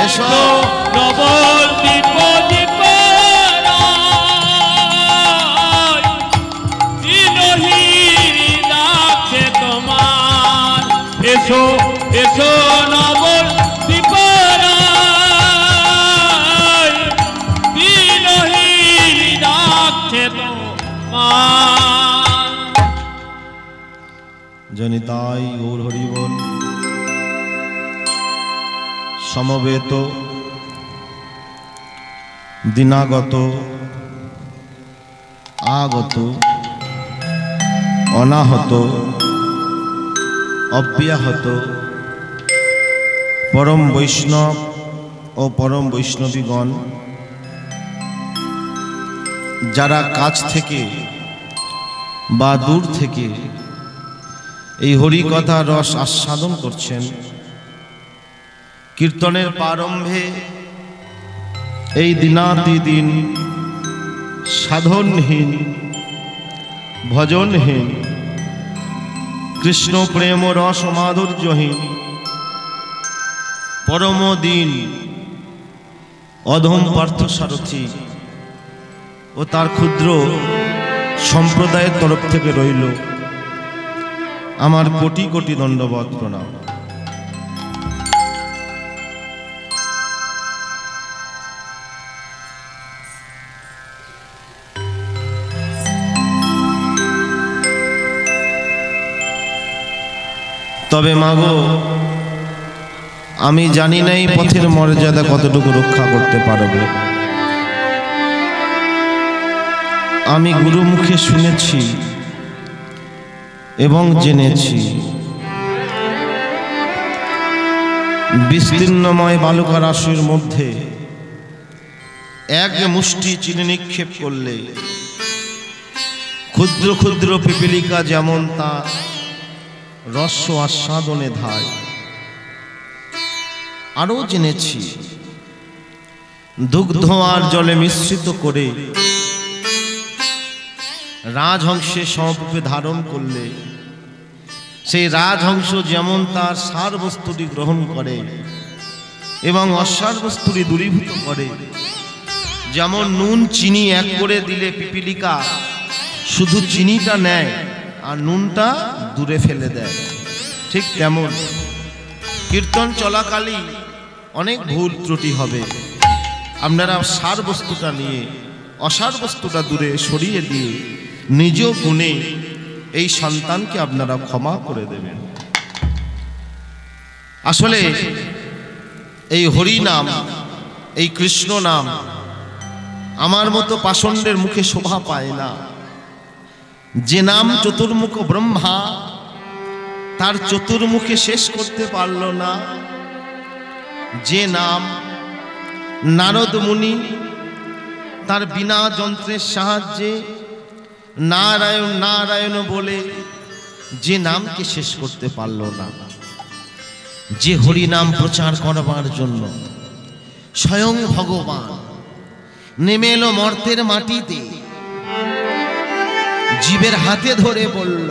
এসো নবদ্বীপ তোমার, এসো এসো নবদ্বীপ জনিতাই গৌর হরি বল। সমবেত দিনাগত আগত অনাহত অব্যাহত পরম বৈষ্ণব ও পরম বৈষ্ণবীগণ, যারা কাছ থেকে বা দূর থেকে এই হরি কথা রস আস্বাদন করছেন, কীর্তনের প্রারম্ভে এই দিনাতিদিন সাধনহীন ভজনহীন কৃষ্ণ প্রেম রস মাধুর্যহীন পরম দিন অধম পার্থসারথী ও তার ক্ষুদ্র সম্প্রদায়ের তরফ থেকে রইল আমার কোটি কোটি দণ্ডবত প্রণাম। তবে মাগো, আমি জানি না এই পথের মর্যাদা কতটুকু রক্ষা করতে পারবে। আমি গুরুমুখে শুনেছি এবং জেনেছি, বিস্তীর্ণময় বালুকা রাশির মধ্যে এক মুষ্টি চিনি নিক্ষেপ করলে ক্ষুদ্র ক্ষুদ্র পিপীলিকা যেমন তা রস আস্বাদনে ধায়। আরও জেনেছি, দুগ্ধ আর জলে মিশ্রিত করে রাজহংসে সমরূপে ধারণ করলে সেই রাজহংস যেমন তার সার বস্তুটি গ্রহণ করে এবং অসার বস্তুটি দূরীভূত করে, যেমন নুন চিনি এক করে দিলে পিপীলিকা শুধু চিনিটা নেয় আর নুনটা দূরে ফেলে দেয়, ঠিক তেমন কীর্তন চলাকালীন অনেক ভুল ত্রুটি হবে। আপনারা সার বস্তুটা নিয়ে অসার বস্তুটা দূরে সরিয়ে দিয়ে নিজ গুণে এই সন্তানকে আপনারা ক্ষমা করে দেবেন। আসলে এই হরি নাম, এই কৃষ্ণ নাম আমার মতো পাষণ্ডের মুখে শোভা পায় না। যে নাম চতুর্মুখ ব্রহ্মা তার চতুর্মুখে শেষ করতে পারল না, যে নাম নারদ মুনি তার বিনা যন্ত্রের সাহায্যে নারায়ণ নারায়ণ বলে যে নামকে শেষ করতে পারল না, যে হরি নাম প্রচার করবার জন্য স্বয়ং ভগবান নেমে এলো মর্তের মাটিতে, জীবের হাতে ধরে বলল,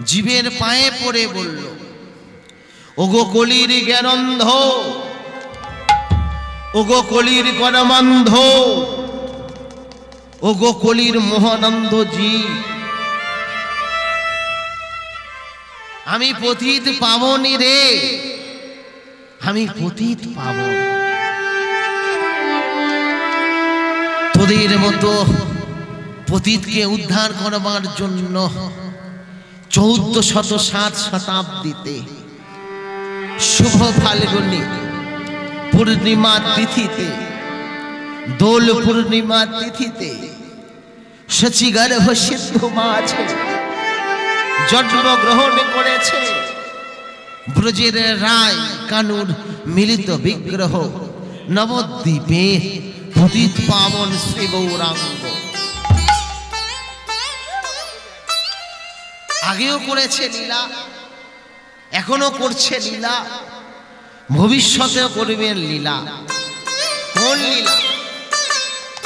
জীবের পায়ে পড়ে বলল, ওগো কলির জ্ঞানন্ধ, ওগো কলির গণমান্ধ, ওগো কলির মোহানন্দ জি, আমি পতিত পাবনি রে, আমি পতিত পাবন। তোদের মতো পতিতকে উদ্ধার করবার জন্য 1407 শতাব্দীতে শুভ ফাল্গুনী পূর্ণিমা তিথিতে, দোল পূর্ণিমা তিথিতে শচীগর্ভ সিদ্ধ মাঝে জন্মগ্রহণ করেছে ব্রজের রায় কানুর মিলিত বিগ্রহ নবদ্বীপে পতিত পাবন শ্রী গৌরাঙ্গ। আগেও করেছে লীলা, এখনো করছে লীলা, ভবিষ্যতেও করবেন লীলা। কোন লীলা?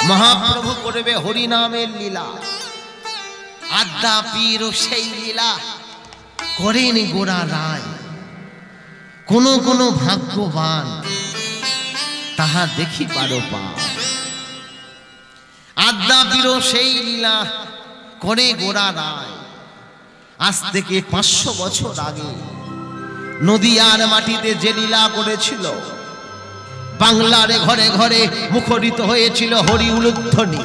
মহাপ্রভু করবে হরিনামের লীলা। আদ্যা পীর সেই লীলা করেন গোরা রায়। কোন কোন ভাগ্যবান তাহা দেখি পারো পা। আদ্যাপীর সেই লীলা করে গোরা রায়। আজ থেকে 500 বছর আগে নদিয়ার মাটিতে যে লীলা করেছিল, বাংলার ঘরে ঘরে মুখরিত হয়েছিল হরি উলুধ্বনি,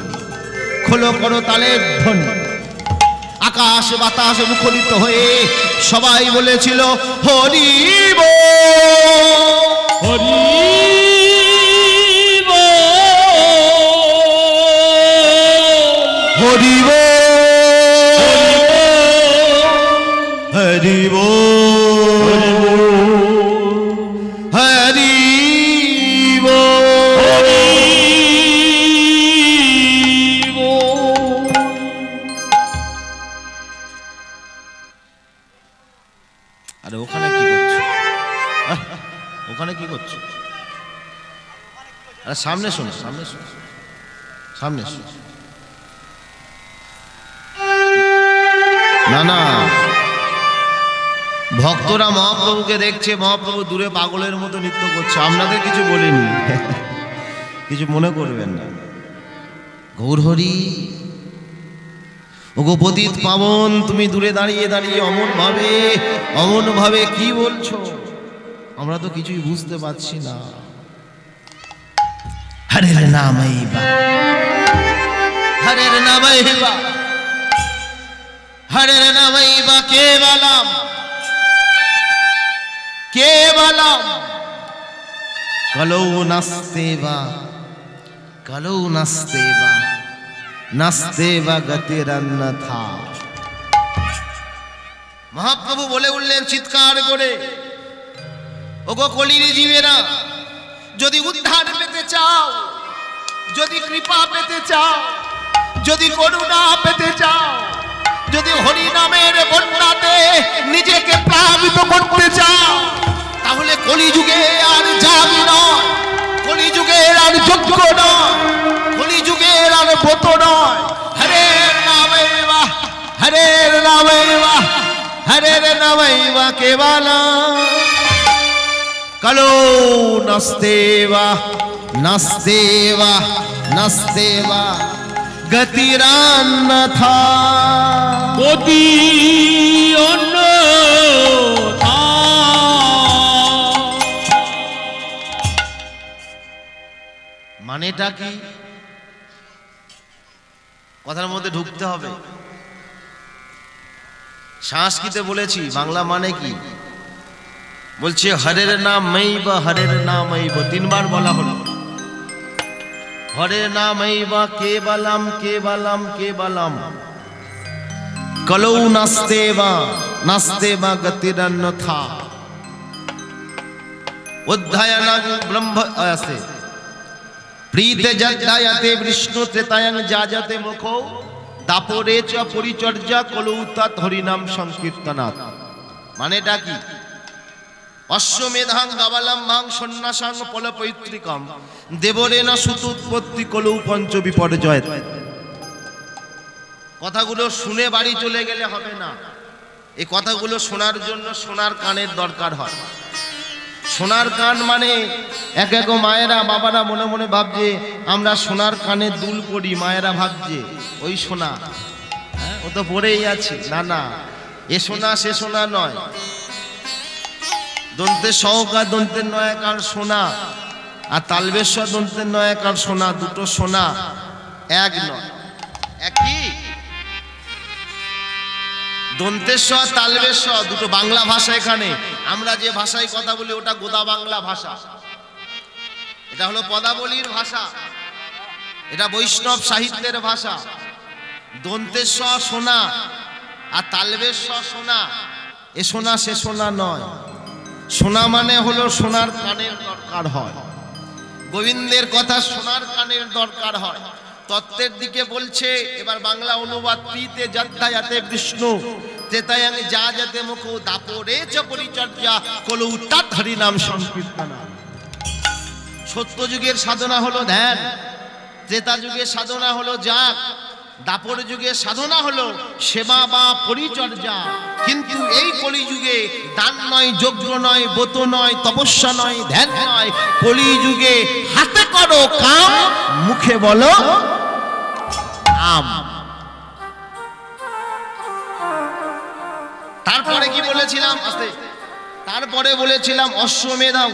খোলো করতালের ধ্বনি। আকাশ বাতাস মুখরিত হয়ে সবাই বলেছিল হরি বল, হরি বল, হরি বল, হরি বল, হরি বল। আরে ওখানে কি করছো? ওখানে কি করছো? আরে সামনে শোনো, সামনে শোনো, সামনে শোনো। না না, ভক্তরা মহাপ্রভুকে দেখছে, মহাপ্রভু দূরে পাগলের মতো নৃত্য করছে, আপনাদের কিছু বলিনি, কিছু মনে করবেন না। গৌরহরি, ওগো পতিত পাবন, তুমি দূরে দাঁড়িয়ে দাঁড়িয়ে অমন ভাবে কি বলছো? আমরা তো কিছুই বুঝতে পারছি না। হরের নামইবা, হরের নামইবা, হরের নামইবা কেবলম, কেবলম কলৌ নাস্তেবা, কলৌ নাস্তেবা, নাস্তেবা গতিরন্যথা। মহাপ্রভু বলে উঠলেন চিৎকার করে, ওগো কলির জীবেরা, যদি উদ্ধার পেতে চাও, যদি কৃপা পেতে চাও, যদি করুণা পেতে চাও, যদি হরি নামের বন্যাতে নিজেকে প্লাবিত করতে চাও, তাহলে কলিযুগে আর যাবি নয়, কলিযুগের আর যোগ্য নয়, কলিযুগের আর ব্রত নয়। হরের নামৈবা, হরের নামৈবা, হরের নামৈবা কেবলম কলৌ নাস্তেবা, নাস্তেবা, নাস্তেবা গতিরন্যথা, গতি অন্যথা। মানেটা কি? কথার মধ্যে ঢুকতে হবে। সংস্কৃতে বলেছি, বাংলা মানে কি? বলছে হরের নাম মৈবা, হরের নাম মৈবা, 3 বার বলা হলো। হরের নাম মৈবা কেবলম, কেবলম, কেবলম কলৌ নাস্তেবা, নাস্তেবা গতিরন্যথা। অধ্যায়নং ব্রহ্ম আছে প্রীতে যজ্ঞায়তে বিষ্ণু ত্রেতায়ং যাজতে মুখো দাপরে চ পরিচর্যা কলৌ তৎ হরিনাম সংকীর্তনাৎ। মানেটা কি? অশ্বমেধাং গাবালাম্ভাং সন্ন্যাসাং ফলপৈতৃকম দেবরেণ সুতুৎপত্তি কলৌ পঞ্চ বিপর্যয়। কথাগুলো শুনে বাড়ি চলে গেলে হবে না, এই কথাগুলো শোনার জন্য সোনার কানের দরকার হয়। সোনার কান মানে এক এক মায়েরা বাবারা মনে মনে ভাবছে আমরা সোনার কানে দুল করি, মায়েরা ভাবছে ওই সোনা, ও তো পড়েই আছে। না না, এ সোনা সে সোনা নয়। দন্তের সহকার দন্তের নয়াকার সোনা আর তালবেশ্বর দন্তের নয়াকার সোনা, দুটো সোনা এক নয়। একই দন্তেশ্বর তালবেশ্বর দুটো বাংলা ভাষা। এখানে আমরা যে ভাষায় কথা বলি ওটা গোদা বাংলা ভাষা, এটা হলো পদাবলীর ভাষা, এটা বৈষ্ণব সাহিত্যের ভাষা। দন্তেশ্বর সোনা আর তালবেশ্বর সোনা, এ সোনা সে সোনা নয়। সোনা মানে হলো সোনার কানের দরকার হয়, গোবিন্দের কথা সোনার কানের দরকার হয়। তত্ত্বের দিকে বলছে, এবার বাংলা অনুবাদ। প্রীতে যজ্ঞায়তে বিষ্ণু ত্রেতায়ং যাজতে মুখো দাপরে চ পরিচর্যা কলৌ তৎ হরিনাম সংকীর্তনাৎ। সত্য যুগের সাধনা হলো ধ্যান, ত্রেতা যুগের সাধনা হলো যাগ, দাপর যুগে সাধনা হলো সেবা বা পরিচর্যা, কিন্তু এই কলিযুগে দান নয়, যজ্ঞ নয়, ব্রত নয়, তপস্যা নয়, ধ্যান নয়, কলিযুগে হাতে করো কাম, মুখে বলো আম। তারপরে কি বলেছিলাম? তারপরে বলেছিলাম অশ্বমেধাং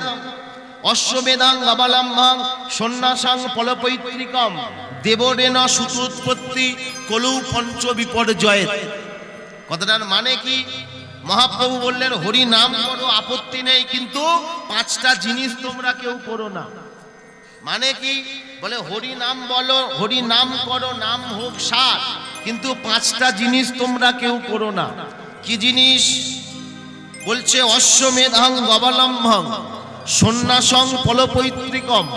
অশ্বমেধাং অবলম্বং সন্ন্যাসাং ফলপৈতৃকম দেবরেণ সুতোৎপত্তি কলৌ পঞ্চ বিপর্যয়েত। কথাটার মানে কি? মহাপ্রভু বললেন হরি নাম করো, আপত্তি নেই, কিন্তু 5টা জিনিস তোমরা কেউ করো না। মানে কি? বলে হরি নাম বলো, হরি নাম করো, নাম হোক সার, কিন্তু 5টা জিনিস তোমরা কেউ করো না। কি জিনিস? বলছে অশ্বমেধাং অবলম্বং সন্ন্যাসং ফলপৈতৃকম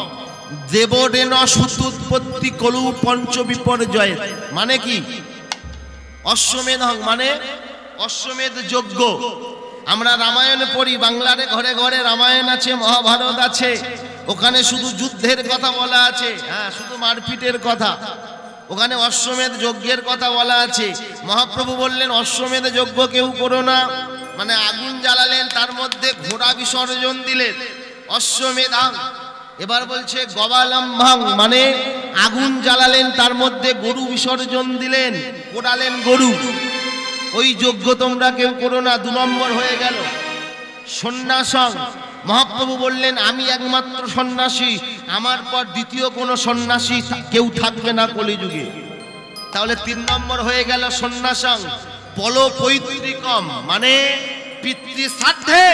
দেবরেণ সুতোৎপত্তি কলৌ পঞ্চ বিপর্যয়। মানে কি? অশ্বমেধাং মানে অশ্বমেধ যজ্ঞ। আমরা রামায়ণ পড়ি, বাংলার ঘরে ঘরে রামায়ণ আছে, মহাভারত আছে, ওখানে শুধু যুদ্ধের কথা বলা আছে, হ্যাঁ শুধু মারপিটের কথা। ওখানে অশ্বমেধ যজ্ঞের কথা বলা আছে। মহাপ্রভু বললেন অশ্বমেধ যজ্ঞ কেউ করো না, মানে আগুন জ্বালালেন, তার মধ্যে ঘোড়া বিসর্জন দিলেন, অশ্বমেধাং। এবার বলছে গবালম্ভং, মানে আগুন জ্বালালেন, তার মধ্যে গরু বিসর্জন দিলেন, পোড়ালেন গরু, ওই যজ্ঞ তোমরা কেউ করো না। 2 নম্বর হয়ে গেল সন্ন্যাসং। মহাপ্রভু বললেন আমি একমাত্র সন্ন্যাসী, আমার পর দ্বিতীয় কোনো সন্ন্যাসী কেউ থাকবে না কলিযুগে। তাহলে 3 নম্বর হয়ে গেল সন্ন্যাসং ফলপৈতৃকম, মানে পিতৃ শ্রাদ্ধে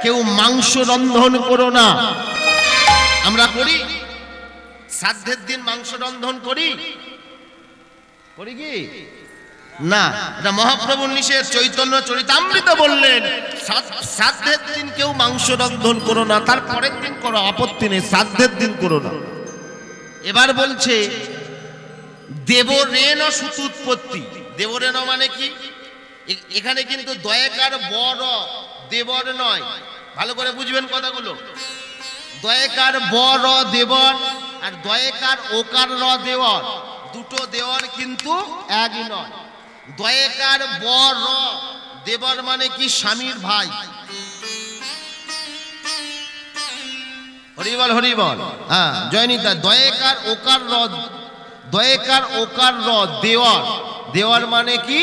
কেউ মাংস রন্ধন করো না। আমরা করি? শ্রাদ্ধের দিন মাংস রন্ধন করি? করি কি না? এটা মহাপ্রভুর নিষেধ। চৈতন্য চরিতামৃত বললেন শ্রাদ্ধের দিন কেউ মাংস রন্ধন করো না, তার পরের দিন করো, আপত্তি নেই, শ্রাদ্ধের দিন করো না। এবার বলছে দেবরেণ সুতোৎপত্তি। দেবরেণ মানে কি? এখানে কিন্তু দয়কার বড় দেবর নয়, ভালো করে বুঝবেন কথাগুলো। দয়কার বড় দেবর আর দয়কার ওকার র দেওয়ার, দুটো দেওয়ার কিন্তু একই নয়। দয়কার বড় দেবর মানে কি? স্বামীর ভাই। হরিবল হরিবল, হ্যাঁ জয়নিতা। দয়কার ওকার র, দয়কার ওকার র দেওয়ার, দেওয়ার মানে কি?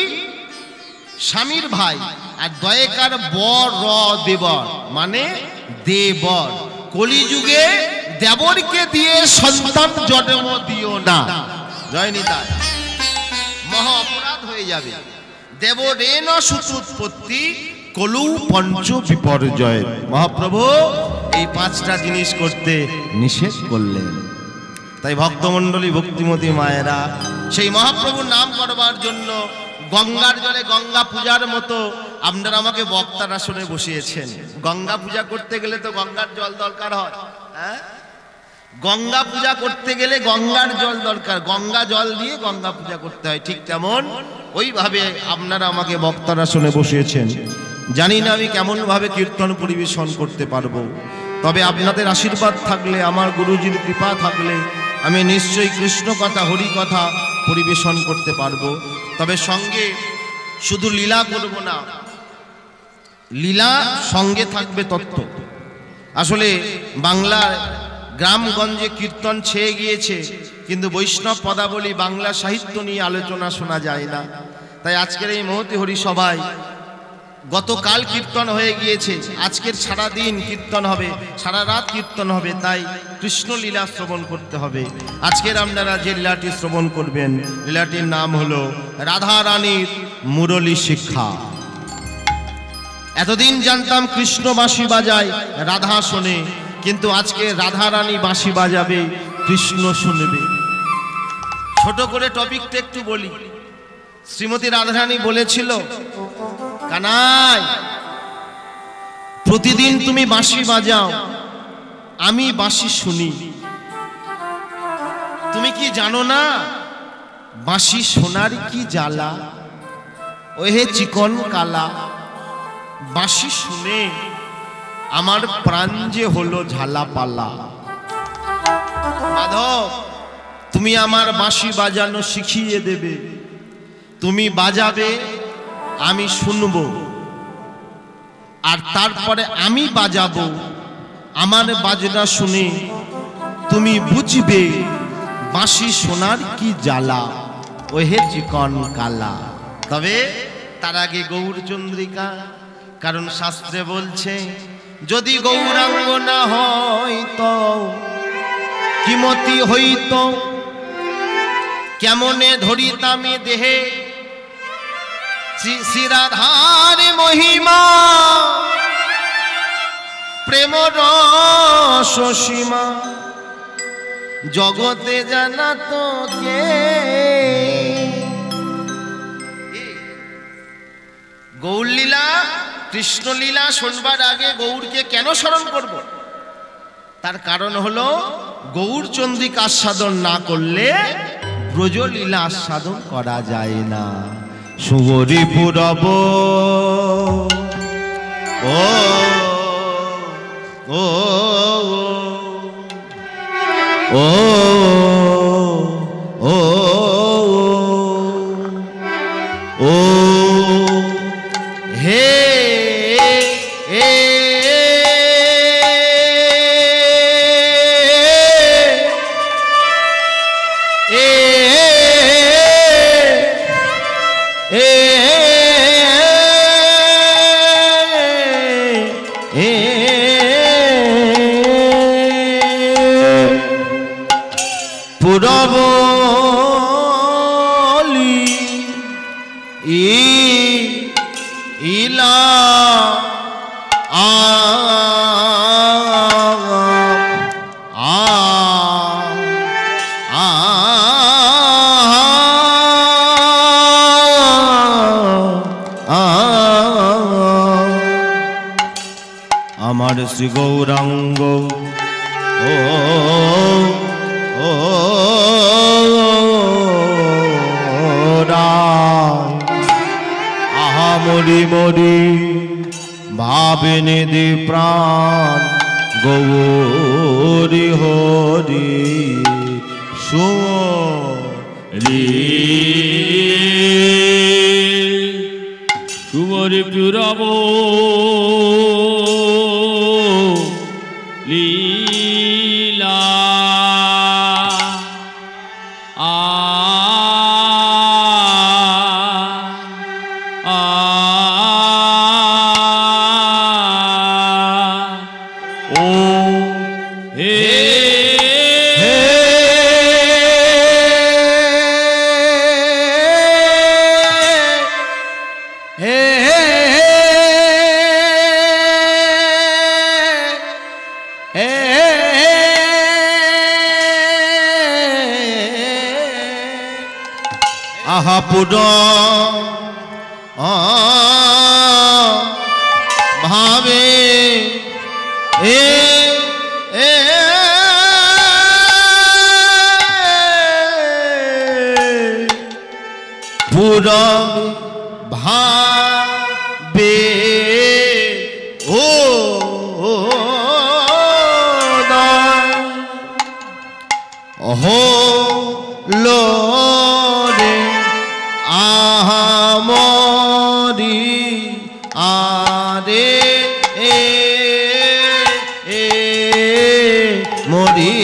স্বামীর ভাই। আর দয়কার বড় দেবর মানে দেবর। কলিযুগে দেবরকে দিয়ে সন্তান জন্ম দিও না, জয়নিতা, মহা অপরাধ হয়ে যাবে। দেবরেণ সুতোৎপত্তি কলৌ পঞ্চ বিপর্যয়। মহাপ্রভু এই 5টা জিনিস করতে নিষেধ করলেন। তাই ভক্তমণ্ডলী, ভক্তিমতী মায়েরা, সেই মহাপ্রভুর নাম করবার জন্য গঙ্গার জলে গঙ্গা পূজার মতো আপনারা আমাকে বক্তার আসনে বসিয়েছেন। গঙ্গা পূজা করতে গেলে তো গঙ্গার জল দরকার হয়, হ্যাঁ? গঙ্গা পূজা করতে গেলে গঙ্গার জল দরকার, গঙ্গা জল দিয়ে গঙ্গা পূজা করতে হয়। ঠিক তেমন ওইভাবে আপনারা আমাকে বক্তার আসনে বসিয়েছেন। জানি না আমি কেমন ভাবে কীর্তন পরিবেশন করতে পারবো, তবে আপনাদের আশীর্বাদ থাকলে, আমার গুরুজির কৃপা থাকলে আমি নিশ্চয়ই কৃষ্ণ কথা, হরি কথা পরিবেশন করতে পারবো। তবে সঙ্গে শুধু লীলা করব না, লীলা সঙ্গে থাকবে তত্ত্ব। আসলে বাংলার গ্রামগঞ্জে কীর্তন ছেয়ে গিয়েছে, কিন্তু বৈষ্ণব পদাবলী বাংলা সাহিত্য নিয়ে আলোচনা শোনা যায় না। তাই আজকের এই মহতি হরি সভায় গতকাল কীর্তন হয়ে গিয়েছে, আজকের সারা দিন কীর্তন হবে, সারা রাত কীর্তন হবে। তাই কৃষ্ণ লীলা শ্রবণ করতে হবে। আজকের আপনারা যে লীলাটি শ্রবণ করবেন, লীলাটির নাম হলো রাধা রানীর মুরলী শিক্ষা। এতদিন জানতাম কৃষ্ণ বাঁশি বাজায়, রাধা শোনে, কিন্তু আজকে রাধা রানী বাঁশি বাজাবে, কৃষ্ণ শুনবে। ছোট করে টপিকটা একটু বলি। শ্রীমতী রাধারানী বলেছিল, কানাই প্রতিদিন তুমি বাঁশি বাজাও, আমি বাঁশি শুনি। তুমি কি জানো না বাঁশি শোনার কি জ্বালা? ওহে চিকন কালা, বাঁশি শুনে আমার প্রাণ যে হলো ঝালাপালা। মাধব তুমি আমার বাঁশি বাজানো শিখিয়ে দেবে, তুমি বাজাবে আমি শুনবো, আর তারপরে আমি বাজাবো, আমার বাজনা শুনে তুমি বুঝবে বাঁশি শোনার কি জ্বালা, ওহে চিকন কালা। তবে তার আগে গৌরচন্দ্রিকা, কারণ শাস্ত্রে বলছে যদি গৌরাঙ্গ না হইতো কিমতি হইত, কেমনে ধরিতামে দেহে শ্রীরাধার মহিমা, প্রেম রস সীমা জগতে জানা তো কে। গৌরলীলা কৃষ্ণলীলা শোনবার আগে গৌরকে কেন স্মরণ করব? তার কারণ হলো গৌরচন্দ্রিকা আস্বাদন না করলে ব্রজলীলা আস্বাদন করা যায় না। সুগরি পুরব ও ও ও ও ও হে পুরবলি ইলা আমার শ্রী গৌরাঙ্গ ও ও আহা মরি মরি ভাবে নিধি প্রাণ গৌরী হরি সুরি সুমরি পুরব লীলা আহা পুর ভাবে পুর ভাবে ও হলো রে আহামরি আরে মরি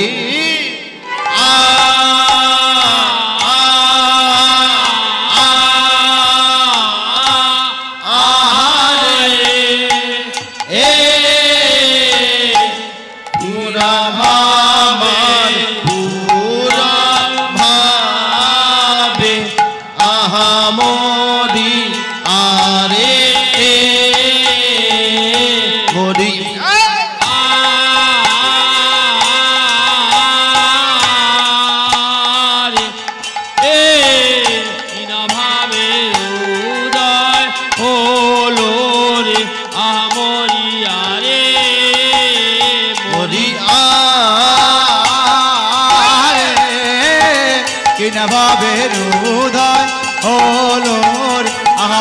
ভাবের উদয় হলো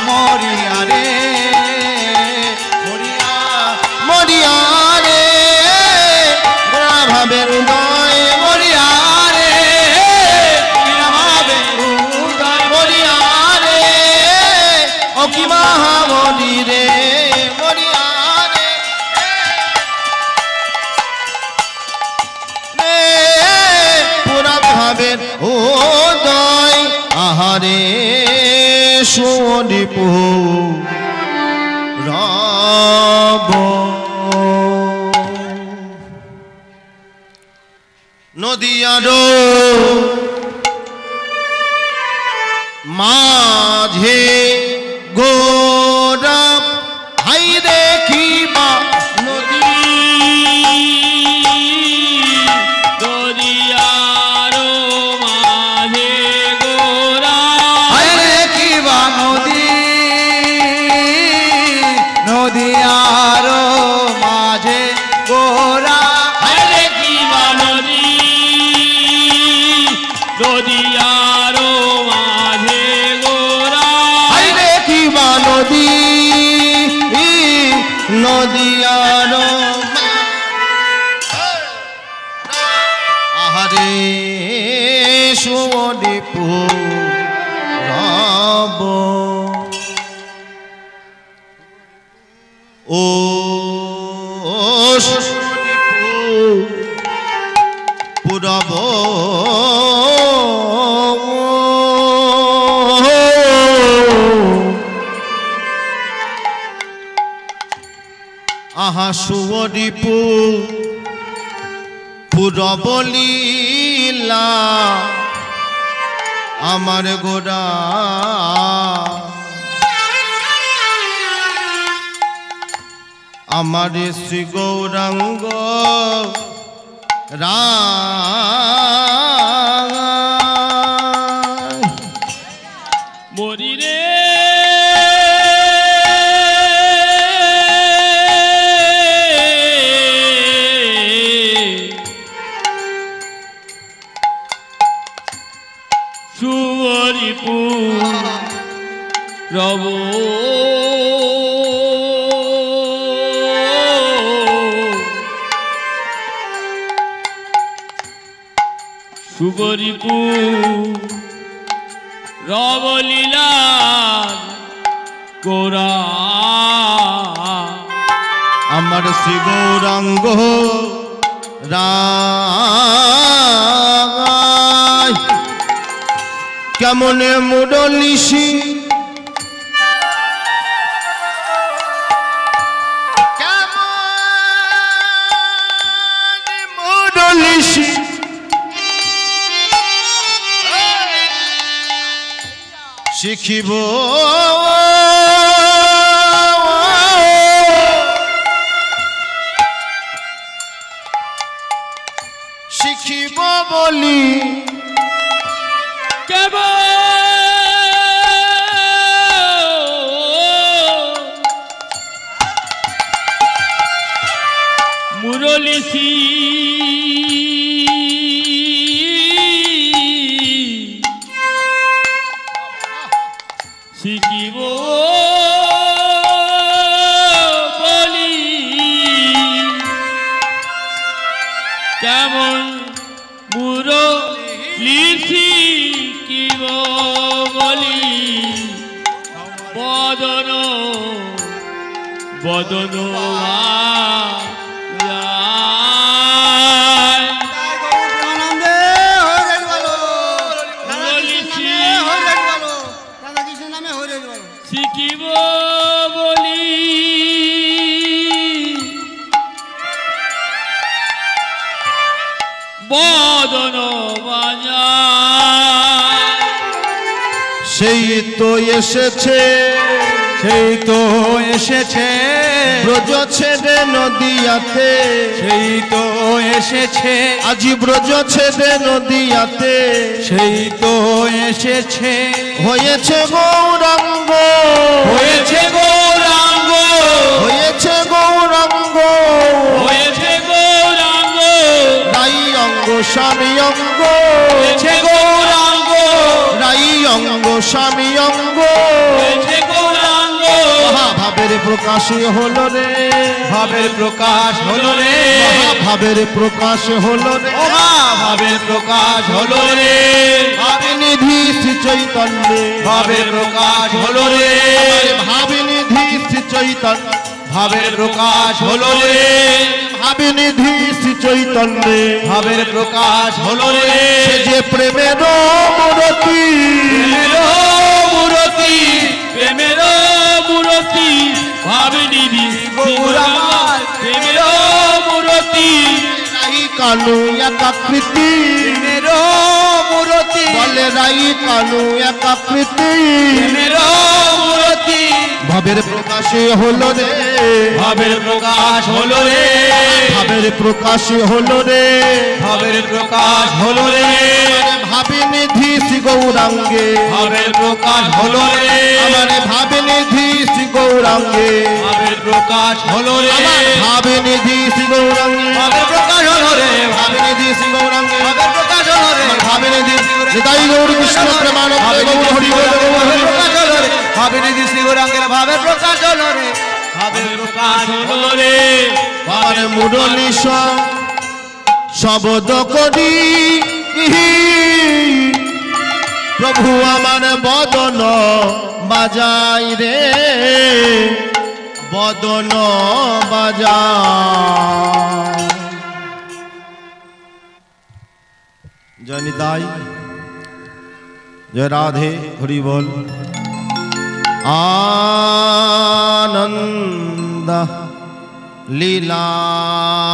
মরিয়া রে মরিয়া মরিয়া রে ভাবের উদয় মরিয়া রে ভাবের উদয় মরিয়া রে ভাবের উদয় আহারে সুদীপু রব নদিয়ার মাঝে গোরা হাই দেখিবা নদী দরিয়ার মাঝে গোরা হাই দেখিবা নদী নদিয়ার মাঝে গোরা হাই দেখিবা নদী দরিয়ার মাঝে গোরা হাই দেখিবা নদী নদিয়ার আহারে সুদীপু রব ও সুদীপু পুরব আহা সুদীপু পুরব লীলা আমার গোরা আমার শ্রী গৌরাঙ্গ মরি রে সুবরিপু রব সুবরিপু রবলীলা গোরা আমার শ্রী গৌরাঙ্গ রায় কেমনে মুরলিশি মুরলিশি শিখিব শিখিব বলি মুরলিশি শিখিব বলি কেমন মুরলিশি শিখিব বলি বদন বদন শিখিব বলি বদন বাজা সেই তো এসেছে সেই তো এসেছে ব্রজ ছেড়ে নদিয়াতে সেই তো এসেছে আজি ব্রজ ছেড়ে নদিয়াতে সেই তো এসেছে হয়েছে গৌরাঙ্গ হয়েছে গৌরাঙ্গ হয়েছে গৌরাঙ্গ হয়েছে গৌরাঙ্গ রাই অঙ্গ স্বামী অঙ্গ হয়েছে গৌরাঙ্গ রাই অঙ্গ স্বামী অঙ্গ হয়েছে গৌরাঙ্গ মহাভাবের প্রকাশই হলো রে ভাবের প্রকাশ হলো রে মহাভাবের প্রকাশ হলো রে ভাবের প্রকাশ হলো রে ভাবিনিধি শ্রী চৈতন্য ভাবের প্রকাশ হলো রে ভাবিনিধি শ্রী চৈতন্য ভাবের প্রকাশ হলো রে ভাবনিধি শ্রী চৈতন্যে ভাবের প্রকাশ হলো রে সে যে প্রেমের মূরতি মূরতি প্রেমের মূরতি ভাবনিধি গৌরাঙ্গ প্রেমের মূরতি রাই কানু একাকৃতি প্রেমের মূরতি বলে রাই কানু একাকৃতি প্রেমের মূরতি ভাবের প্রকাশে হলো রে ভাবের প্রকাশ হলো রে ভাবের প্রকাশে হলো রে ভাবের প্রকাশ হলো রে ভাবনিধি শ্রী গৌরাঙ্গে ভাবের প্রকাশ হলো রে আমার ভাবনিধি শ্রী গৌরাঙ্গে ভাবের প্রকাশ হলো রে আমার ভাবনিধি শ্রী গৌরাঙ্গে ভাবের প্রকাশ হলো রে ভাবনিধি শ্রী গৌরাঙ্গে ভাবের প্রকাশ হলো রে ভাবনিধি নিতাই গৌর কৃষ্ণ প্রেমানন্দে গৌর হরি বল ভাবের প্রকাশ হলো রে ভাবনিধি শ্রী গৌরাঙ্গের ভাবের প্রকাশ হলো রে ভাবের প্রকাশ হলো রে আমার মুরলী শব্দ করি প্রভু আমার বদন বাজাই রে বদন বাজাই জয় নিতাই জয় রাধে হরি বল আনন্দ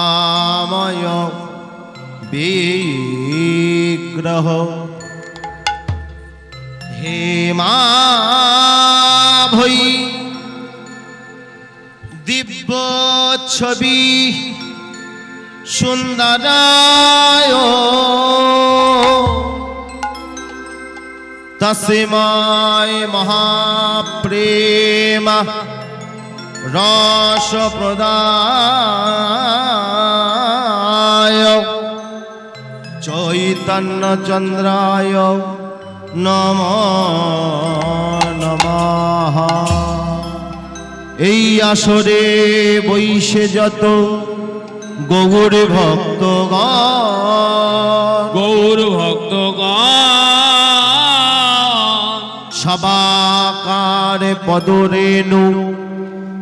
লীলাময় বিগ্রহ হে মা ভৈ দিব্য ছবি সুন্দরায় তস্মায় মহাপ্রেম রস প্রদায় চৈতন্য চন্দ্রায় নমো নমঃ। এই আসরে বৈশে যত গৌর ভক্তগণ গৌর ভক্তগণ সবাকার পদরেণু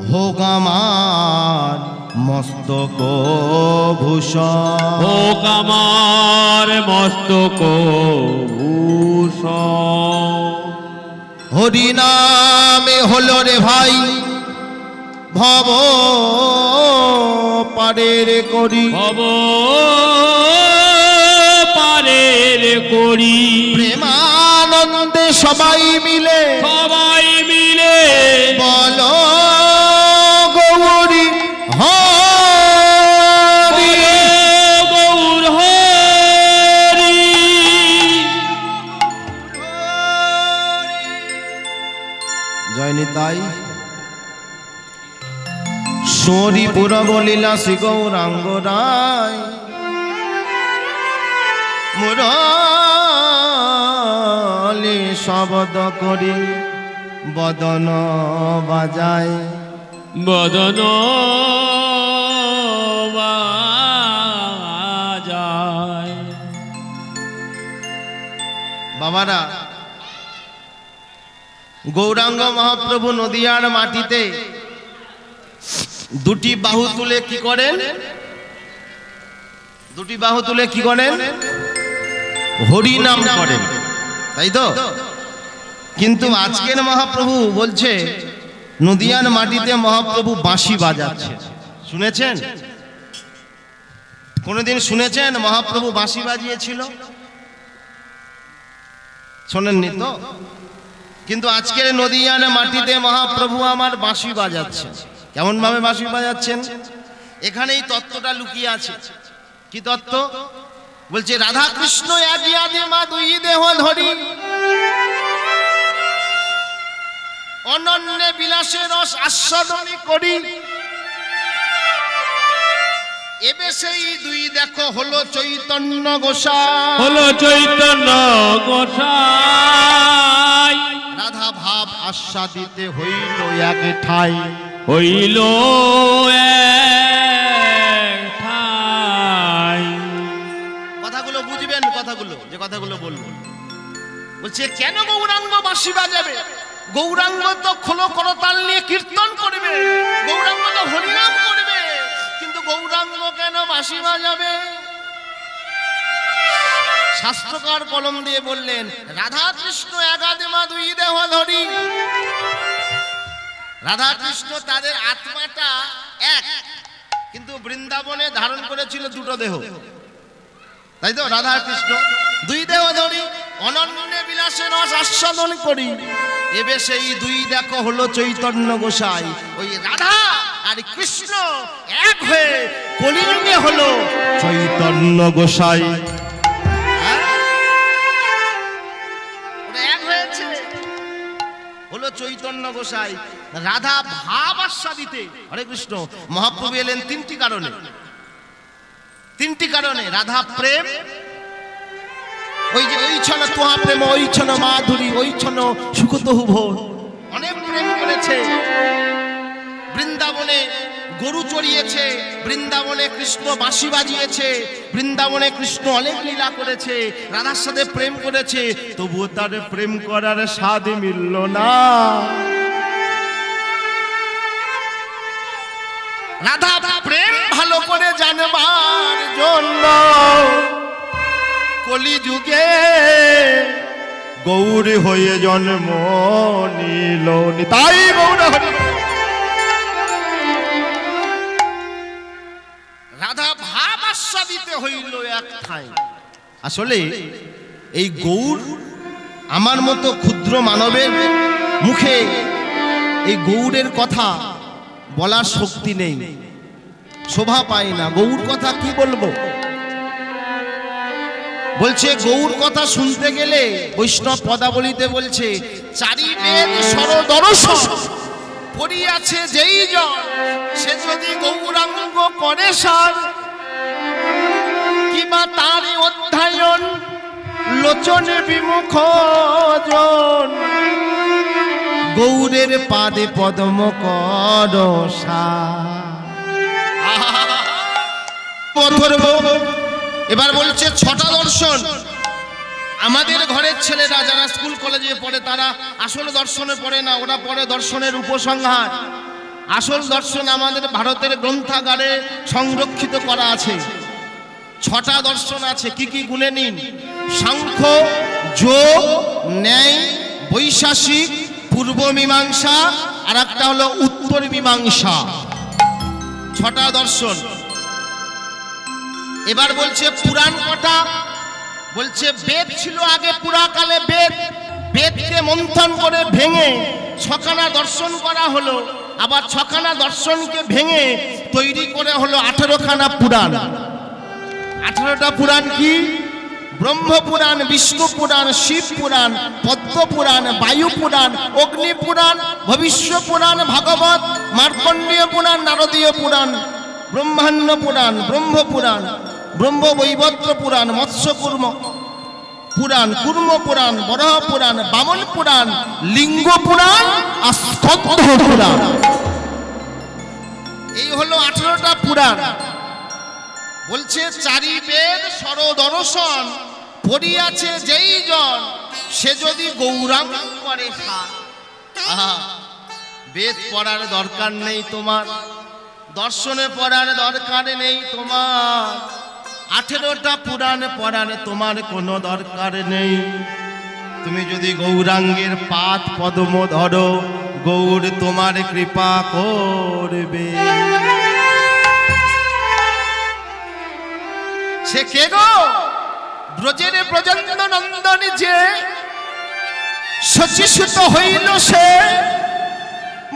হোক আমার মস্তক ভূষণ হোক আমার মস্তক ভূষণ হরি নামে হলো রে ভাই ভব পারের করি ভব পারের করি প্রেমানন্দে সবাই মিলে সবাই মিলে বলো গৌরী হরি গৌর হরি জয় নিতাই সরিপুর বলিলা শ্রী গৌরাঙ্গ রায় মুরলি শব্দ করি বদন বাজায় বদন বাজায় বাবারা গৌরাঙ্গ মহাপ্রভু নদিয়ার মাটিতে দুটি বাহু তুলে কি করেন দুটি বাহু তুলে কি করেন হরি নাম করেন তাই তো কিন্তু আজকের মহাপ্রভু বলছে নদিয়ার মাটিতে মহাপ্রভু বাঁশি বাজাচ্ছে শুনেছেন কোনদিন শুনেছেন মহাপ্রভু বাঁশি বাজিয়েছিল শোনেননি তো কিন্তু আজকের নদিয়ার মাটিতে মহাপ্রভু আমার বাঁশি বাজাচ্ছে কেমন ভাবে বাঁশি বাজাচ্ছেন এখানেই তত্ত্বটা লুকিয়ে আছে কি তত্ত্ব বলছে রাধা কৃষ্ণ একই আদি মা দুই দেহ ধরি অনন্য বিলাসে রস আস্বাদনী করি এবে সেই দুই দেখো হলো চৈতন্য গোসাই হলো চৈতন্য গোসাই রাধা ভাব আস্বাদিতে হইল এক ঠাই হইল এক ঠাই কথাগুলো বুঝবেন কথাগুলো যে কথাগুলো বলবো বলছে কেন গৌরাঙ্গ বাঁশি বাজাবে গৌরাঙ্গ তো খোলো করতাল নিয়ে কীর্তন করবে গৌরাঙ্গ তো হরিনাম করবে কিন্তু গৌরাঙ্গ কেন বাঁশি বাজাবে? শাস্ত্রকার কলম দিয়ে বললেন, রাধা কৃষ্ণ একাদে মা দুই দেহ ধরি। রাধা কৃষ্ণ তাদের আত্মাটা এক, কিন্তু বৃন্দাবনে ধারণ করেছিল দুটো দেহ, তাই তো? রাধা কৃষ্ণ দুই দেহ ধরি অনন্য বিলাসে রস আস্বাদন করি। এবে সেই দুই দেখো হলো চৈতন্য গোসাই। ওই রাধা আর কৃষ্ণ এক হয়ে কলিযুগে হলো চৈতন্য গোসাই। এক হয়েছে হলো চৈতন্য গোসাই। রাধা ভাব আস্বাদিতে, হরে কৃষ্ণ, মহাপ্রভু এলেন তিনটি কারণে। তিনটি কারণে। রাধা প্রেম, ওই যে ওই ছন তোহা প্রেম, ওই ছন মাধুরী, ওই ছন সুখতহু ভোর, অনেক প্রেম করেছে। বৃন্দাবনে গরু চড়িয়েছে, বৃন্দাবনে কৃষ্ণ বাঁশি বাজিয়েছে, বৃন্দাবনে কৃষ্ণ অনেক লীলা করেছে, রাধার সাথে প্রেম করেছে, তবুও তার প্রেম করার স্বাদ মিলল না। রাধা প্রেম ভালো করে জানবার জন্য কলিযুগে গৌরী হয়ে জন্ম নিল। তাই গৌর হরি। রাধা ভাব আস্বাদিতে হইল এক ঠাই। আসলে এই গৌর আমার মতো ক্ষুদ্র মানবের মুখে এই গৌরের কথা বলার শক্তি নেই, শোভা পায় না। গৌর কথা কি বলবো? বলছে গৌর কথা শুনতে গেলে বৈষ্ণব পদাবলিতে বলছে, চারি বেদ সরদর্শন পড়িয়াছে যেই জন, সে যদি গৌরাঙ্গ করে সার, কিবা তার অধ্যায়ন লোচনে বিমুখ জন, গৌরের পাদে পদ্ম কর পথর্ব। এবার বলছে ছটা দর্শন। আমাদের ঘরের ছেলেরা যারা স্কুল কলেজে পড়ে তারা আসল দর্শনে পড়ে না, ওরা পড়ে দর্শনের উপসংহার। আসল দর্শন আমাদের ভারতের গ্রন্থাগারে সংরক্ষিত করা আছে। ছটা দর্শন আছে, কি কি গুণে নিন? সাংখ্য, যোগ, ন্যায়, বৈশাসিক, পূর্ব মীমাংসা, আর একটা হলো উত্তর মীমাংসা। ছটা দর্শন। এবার বলছে পুরাণ কটা? বলছে বেদ ছিল আগে, পুরাকালে বেদ, বেদকে মন্থন করে ভেঙে ছখানা দর্শন করা হলো। আবার ছখানা দর্শনকে ভেঙে তৈরি করে হলো 18খানা পুরাণ। 18টা পুরাণ কি? ব্রহ্ম পুরাণ, বিষ্ণু পুরাণ, শিব পুরাণ, পদ্ম পুরাণ, বায়ু পুরাণ, অগ্নি পুরাণ, ভবিষ্য পুরাণ, ভাগবত, মার্কণ্ডেয় পুরাণ, নারদীয় পুরাণ, ব্রহ্মাণ্ড পুরাণ, ব্রহ্ম পুরাণ, ব্রহ্ম বৈবর্ত পুরাণ, মৎস্য কুর্ম পুরাণ, কুর্ম পুরাণ, বরাহ পুরাণ, বামন পুরাণ, লিঙ্গ পুরাণ আর স্কন্ধ পুরাণ। এই হলো 18টা পুরাণ। বলছে চারি বেদ সরদর্শন পড়িয়াছে যেই জন, সে যদি গৌরাঙ্গ করে সার। বেদ পড়ার দরকার নেই তোমার, দর্শনে পড়ার দরকার নেই তোমার, 18টা পুরাণ পড়ার তোমার কোনো দরকার নেই। তুমি যদি গৌরাঙ্গের পাদ পদ্ম ধরো, গৌর তোমার কৃপা করবে। সে কে গো? ব্রজের ব্রজেন্দ্র নন্দন যে শচীসুত হইল, সে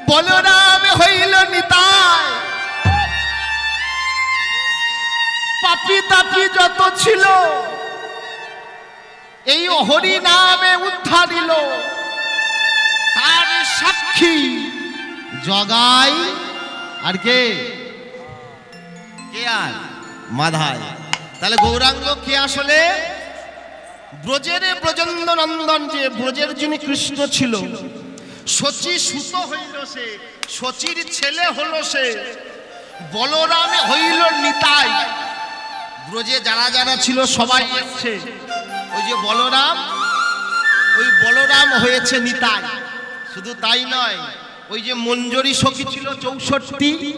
বলরাম হইল নিতাই। পাপি তাপি যত ছিল এই হরি নামে উদ্ধারিল, তার সাক্ষী জগাই আর কে? কে আর? মাধাই। তাহলে গৌরাঙ্গ কে আসলে? ব্রজের ব্রজেন্দ্র নন্দন যে, ব্রজের যিনি কৃষ্ণ ছিল, শচী সুত হইল সে, শচীর ছেলে হলো সে, বলরামে হইল নিতাই। ব্রজে যারা যারা ছিল সবাই এসছে, ওই যে বলরাম, ওই বলরাম হয়েছে নিতাই। শুধু তাই নয়, ওই যে মঞ্জরি সখী ছিল 64,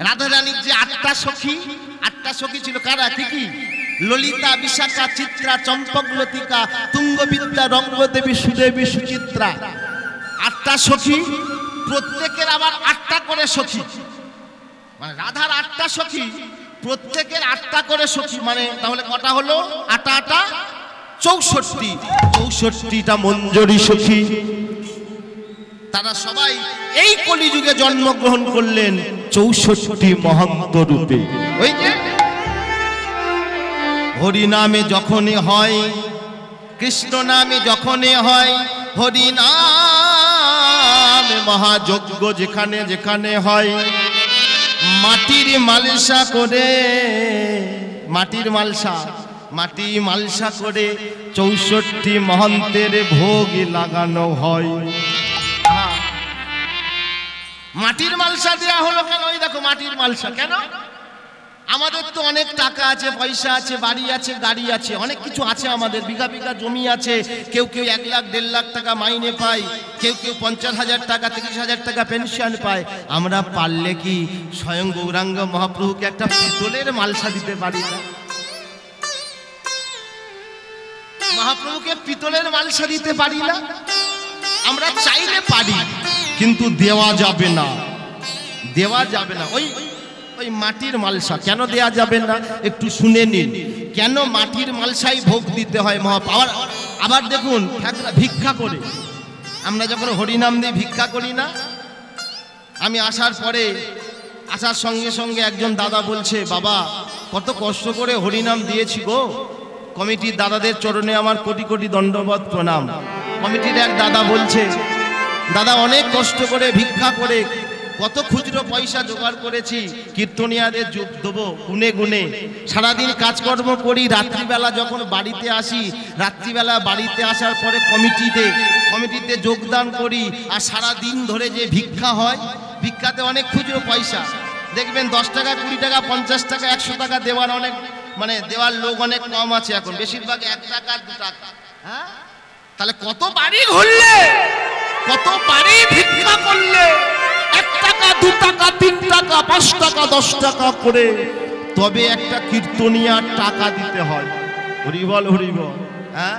রাধা রানীর যে 8টা সখী ছিল, কারা কি কি? ললিতা, বিশাখা, চিত্রা, চম্পক, লতিকা, তুঙ্গবিদ্যা, রঙ্গদেবী, সুদেবী, সুচিত্রা। 8টা সখী, প্রত্যেকের আবার 8টা করে সখী। মানে রাধার 8টা সখী, প্রত্যেকের 8টা করে সখী। মানে তাহলে কটা হলো? 8 8 64। 64টা মঞ্জরি সখী। তারা সবাই এই কলিযুগে জন্মগ্রহণ করলেন 64 মহন্ত রূপে। ওই যে হরি নামে যখনই হয়, কৃষ্ণ নামে যখনই হয়, হরি নামে মহাযজ্ঞ যেখানে যেখানে হয়, মাটির মালসা করে, মাটি মালসা করে 64 মহন্তের ভোগ লাগানো হয়। মাটির মালসা দেওয়া হলো কেন? ওই দেখো মাটির মালসা কেন? আমাদের তো অনেক টাকা আছে, পয়সা আছে, বাড়ি আছে, গাড়ি আছে, অনেক কিছু আছে আমাদের, বিঘা বিঘা জমি আছে। কেউ 1 লাখ 1.5 লাখ টাকা মাইনে পায়, কেউ 50,000 টাকা 30,000 টাকা পেনশন পায়। আমরা পারলে কি স্বয়ং গৌরাঙ্গ মহাপ্রভুকে একটা পিতলের মালসা দিতে পারি না? মহাপ্রভুকে পিতলের মালসা দিতে পারি না? আমরা চাইলে পারি, কিন্তু দেওয়া যাবে না, দেওয়া যাবে না। ওই মাটির মালসা কেন দেয়া যাবে না একটু শুনে নিন। কেন মাটির মালসাই ভোগ দিতে হয় মহাপ্রভু? আবার দেখুন, ভিক্ষা করে, আমরা যখন হরিনাম দিয়ে ভিক্ষা করি না, আমি আসার সঙ্গে সঙ্গে একজন দাদা বলছে, বাবা কত কষ্ট করে হরিনাম দিয়েছি গো। কমিটির দাদাদের চরণে আমার কোটি কোটি দণ্ডবত প্রণাম। কমিটির এক দাদা বলছে, দাদা অনেক কষ্ট করে ভিক্ষা করে কত খুচরো পয়সা জোগাড় করেছি, কীর্তনিয়াদের দেবো গুনে গুনে। সারাদিন কাজকর্ম করি, রাত্রিবেলা যখন বাড়িতে আসি, রাত্রিবেলা বাড়িতে আসার পরে কমিটিতে যোগদান করি, আর সারাদিন ধরে যে ভিক্ষা হয়, ভিক্ষাতে অনেক খুচরো পয়সা দেখবেন 10 টাকা 20 টাকা 50 টাকা 100 টাকা দেওয়ার অনেক, মানে দেওয়ার লোক অনেক কম আছে এখন, বেশিরভাগ 1 টাকা 2 টাকা। হ্যাঁ, তাহলে কত বাড়ি ঘুরলে, কত বাড়ি ভিক্ষা করলে, 1 টাকা 2 টাকা 3 টাকা 5 টাকা 10 টাকা করে, তবে একটা কীর্তনিয়ার টাকা দিতে হয়। হরিবল হরিবল। হ্যাঁ,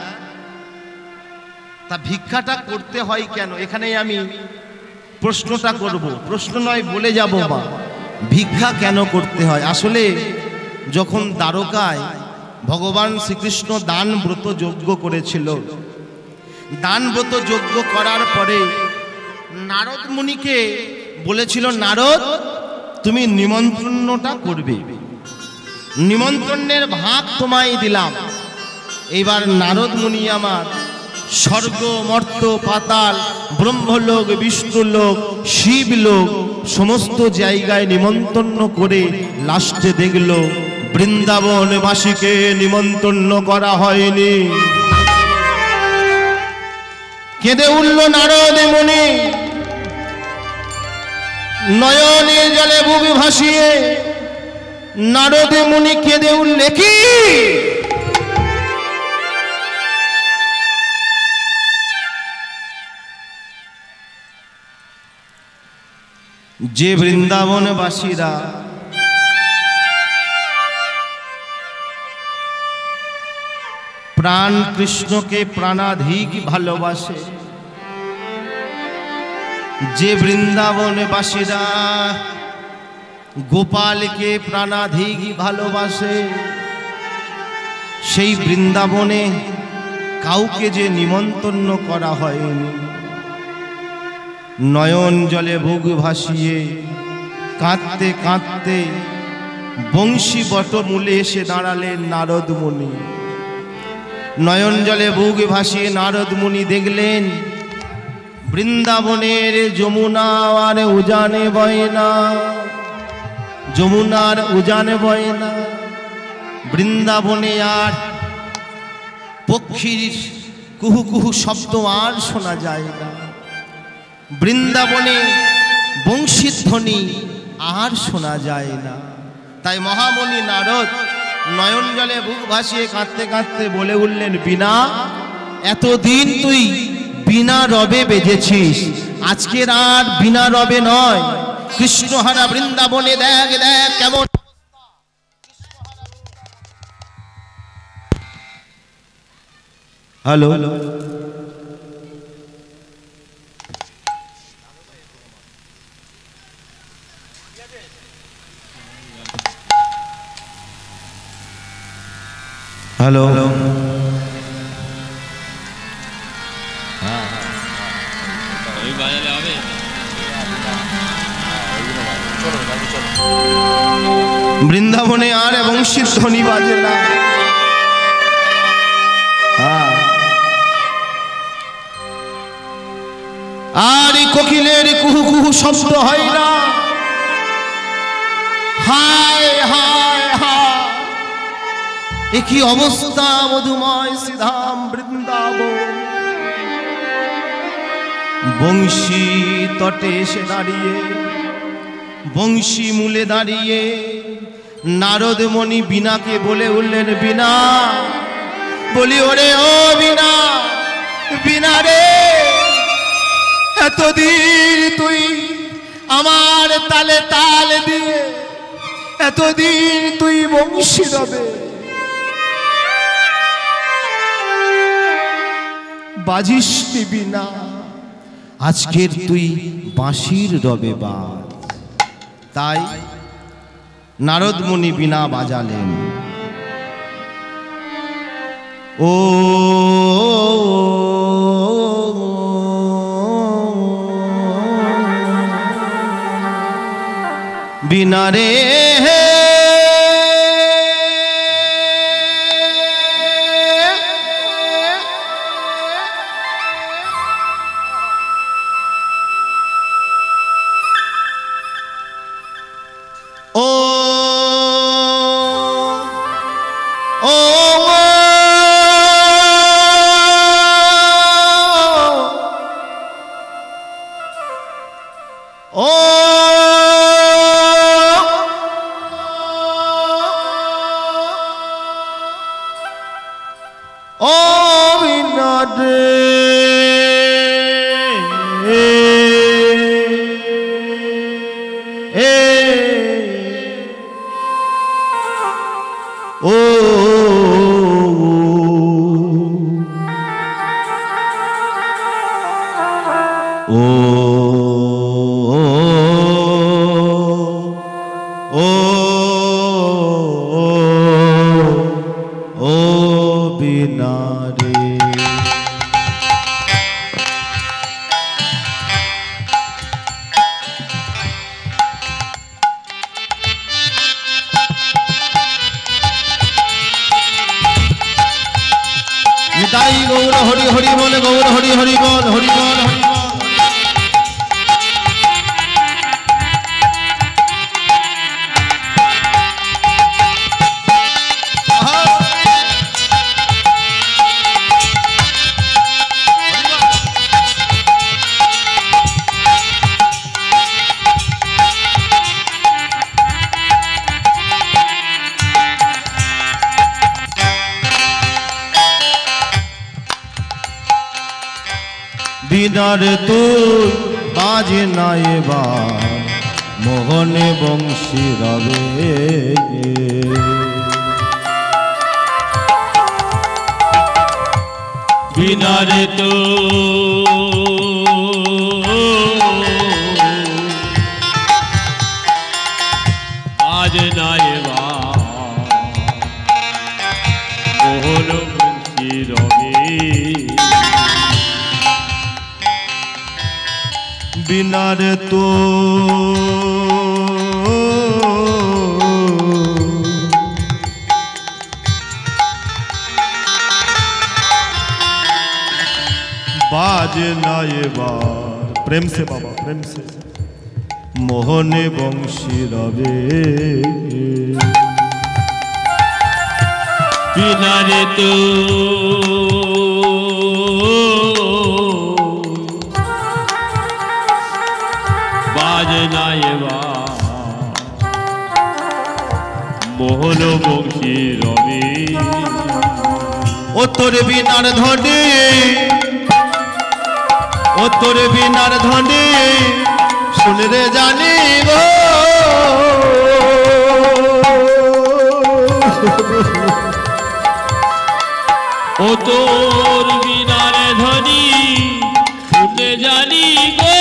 তা ভিক্ষাটা করতে হয় কেন? এখানেই আমি প্রশ্নটা করব, প্রশ্ন নয় বলে যাব, মা ভিক্ষা কেন করতে হয়? আসলে যখন দ্বারকায় ভগবান শ্রীকৃষ্ণ দান ব্রত যজ্ঞ করেছিল, দান ব্রত যজ্ঞ করার পরে নারদ মুনিকে বলেছিল, নারদ তুমি নিমন্ত্রণটা করবে, নিমন্ত্রণের ভাগ তোমায় দিলাম। এইবার নারদ মুনি আমার স্বর্গ মর্ত পাতাল ব্রহ্মলোক বিষ্ণুলোক শিবলোক সমস্ত জায়গায় নিমন্ত্রণ করে লাস্টে দেখল বৃন্দাবনবাসীকে নিমন্ত্রণ করা হয়নি। কেঁদে উঠল নারদ মুনি, নয়নের জলে বুক ভাসিয়ে নারদ মুনি কেঁদে উঠলে, কি যে বৃন্দাবনবাসীরা প্রাণ কৃষ্ণকে প্রাণাধিক ভালোবাসে, যে বৃন্দাবনবাসীরা গোপালকে প্রাণাধিক ভালোবাসে, সেই বৃন্দাবনে কাউকে যে নিমন্ত্রণ করা হয়নি। নয়ন জলে বুক ভাসিয়ে কাঁদতে কাঁদতে বংশী বটমূলে এসে দাঁড়ালেন নারদ মুনি। নয়ন জলে বুক ভাসিয়ে নারদ মুনি দেখলেন বৃন্দাবনের যমুনা আর উজানে বয় না, যমুনার উজানে বয় না, বৃন্দাবনে আর পক্ষীর কুহু কুহু শব্দ আর শোনা যায় না, বৃন্দাবনে বংশীধ্বনি আর শোনা যায় না। তাই মহামণি নারদ নয়ন জলে বুক ভাসিয়ে কাঁদতে কাঁদতে বলে উঠলেন, বীণা এতদিন তুই বিনা রবে বেজেছিস, আজকের আর বিনা রবে নয়, কৃষ্ণহারা বৃন্দাবনে দেখ দেখ কেমন। হ্যালো হ্যালো বৃন্দাবনে আর এবং ধ্বনি বাজে না। আর কোকিলের কুহু কুহু শব্দ হয় না। হায় হায় হায়, একই অবস্থা মধুময় শ্রীধাম বৃন্দাবন। বংশী তটে এসে দাঁড়িয়ে, বংশী মূলে দাঁড়িয়ে নারদ মণি বীণাকে বলে উঠলেন, বীণা, বলি ওরে ও বীণা, বীণা রে, এতদিন তুই আমার তালে তাল দিয়ে, এতদিন তুই বংশী রবে বাজিস বীণা, আজকের তুই বাঁশির রবে বাজ। তাই নারদ মুনি বীণা বাজালেন। ও বীণা রে, গৌর হরি হরি বল, গৌর হরি হরি বল, হরি বল হরি বল। বীণার তুই বাজে না এবার, মোহনে বংশী রবে। বীণার বাজে না এবার, মোহন বংশী রবে। বীণার তো बाजे ना ये बार, प्रेम से बाबा प्रेम से, मोहने बंशी रवे। बिना रे तू बाजे ना ये बार, मोहन बंशी रवे। ओ तोरे बिनार धने, ओ तोरे बिनार धने শুনে রে জানি গো ও তোর বিনারে ধ্বনি শুনে জানি গো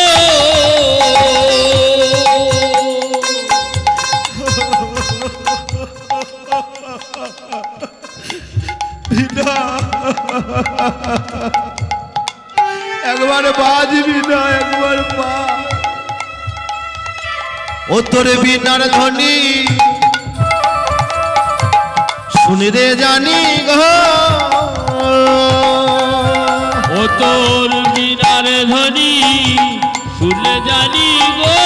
একবার বাজবি না, একবার বাজ। ও তোর বিনার ধ্বনি শুনে রে জানি গো ও তোর বিনারে ধ্বনি শুনে জানি গো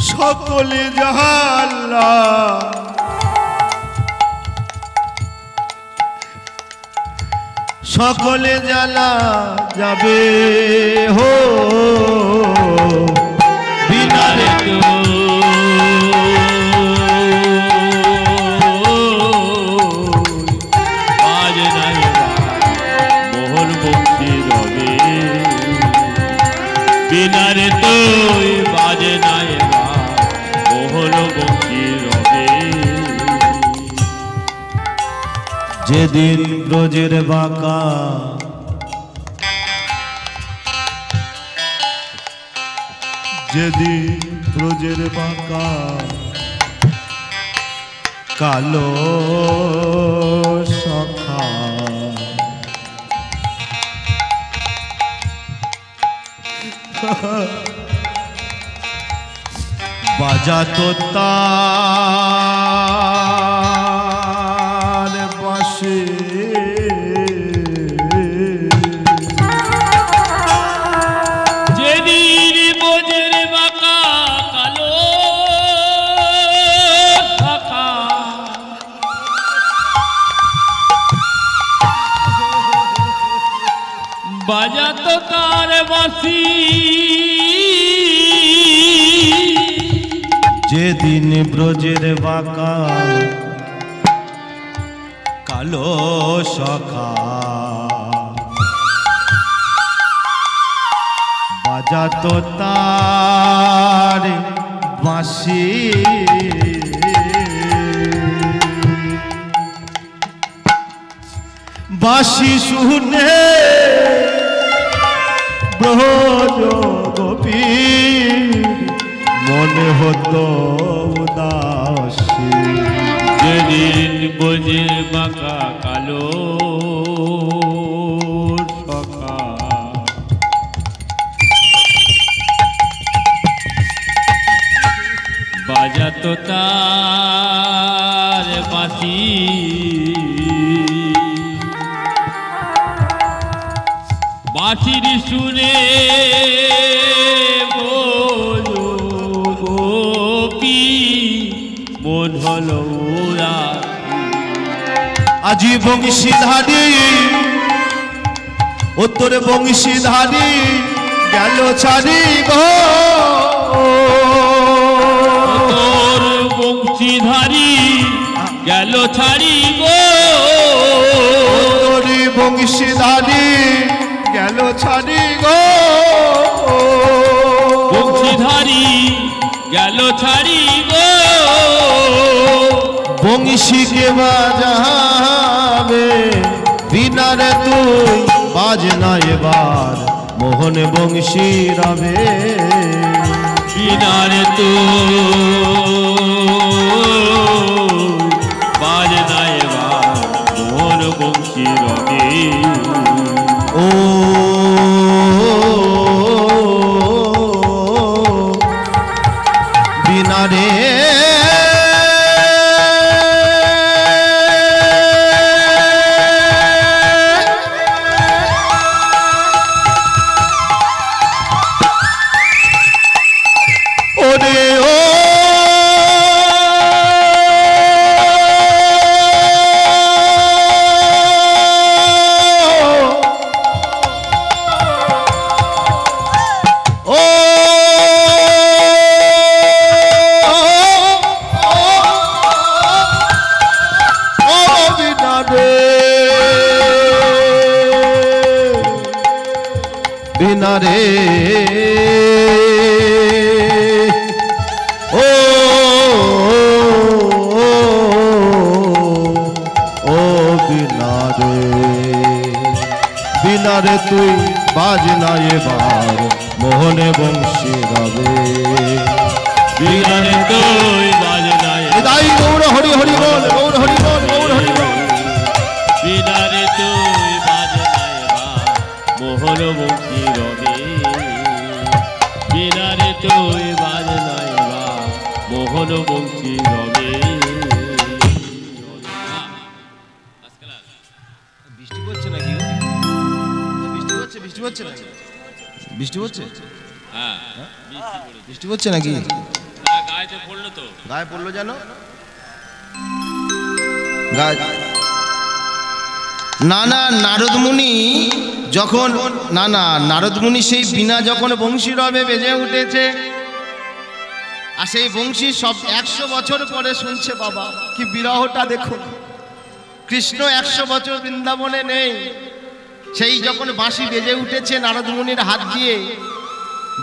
সকলে জাহাল্লা সকলে জ্বালা যাবে হো বিনারে তো আজ নাই মোহন বংশী রবে বিনারে তুই বাজে নাই মোহন বংশী রবে যেদিন ব্রজের বাঁকা যেদিন ব্রজের বাঁকা কালো সখা বাজাতো তার বাঁশি যেদিন বোঝের বাঁকা কালো শাখা বাজাতো তার বাঁশি যেদিন ব্রজের বাঁকা কালো সখা বাজাতো তার বাঁশি বাঁশি শুনে ব্রজ গোপীর মনে হতো উদাসী যেদিন বোঝের বাঁকা কালো সখা বাজাতো তার বাঁশি বাঁশির শুনে গোপী মন হলো আজি বংশীধারী ও তোর বংশীধারী গেল ছাড়ি গো তোর বংশীধারী গেল ছাড়ি গো তোর বংশীধারী গেল ছাড়ি গো বংশীধারী গেল ছাড়ি গো বংশীকে বাজাবে বিনারে তুই বাজ না এবার মোহন বংশী রবে বিনারে তো বাজ নাই মোহন বংশী রবে ও বিনারে ওরে ও না রে ও ও বিনা রে, বিনা রে তুই বাজ না এবার মোহনে বংশী রবে, বিনা রে তুই বাজ না তাই গৌর হরি হরি বল, গৌর হরি বল, গৌর হরি বল। বিনা রে তুই বাজ না এবার মোহন বংশী রবে, বিনা রে তুই বাজ না এবার মোহন বংশী রবে। বৃষ্টি হচ্ছে নাকি? বৃষ্টি হচ্ছে, বৃষ্টি হচ্ছে নাকি? বৃষ্টি হচ্ছে, হ্যাঁ বৃষ্টি হচ্ছে নাকি? গায়ে পড়লো তো, গায়ে পড়লো যেন না না। নারদ মুনি যখন নারদ মুনি সেই বিনা যখন বংশী রবে বেজে উঠেছে, আর সেই বংশী সব 100 বছর পরে শুনছে। বাবা কি বিরহটা দেখো, কৃষ্ণ 100 বছর বৃন্দাবনে নেই, সেই যখন বাঁশি বেজে উঠেছে নারদ মুনির হাত দিয়ে,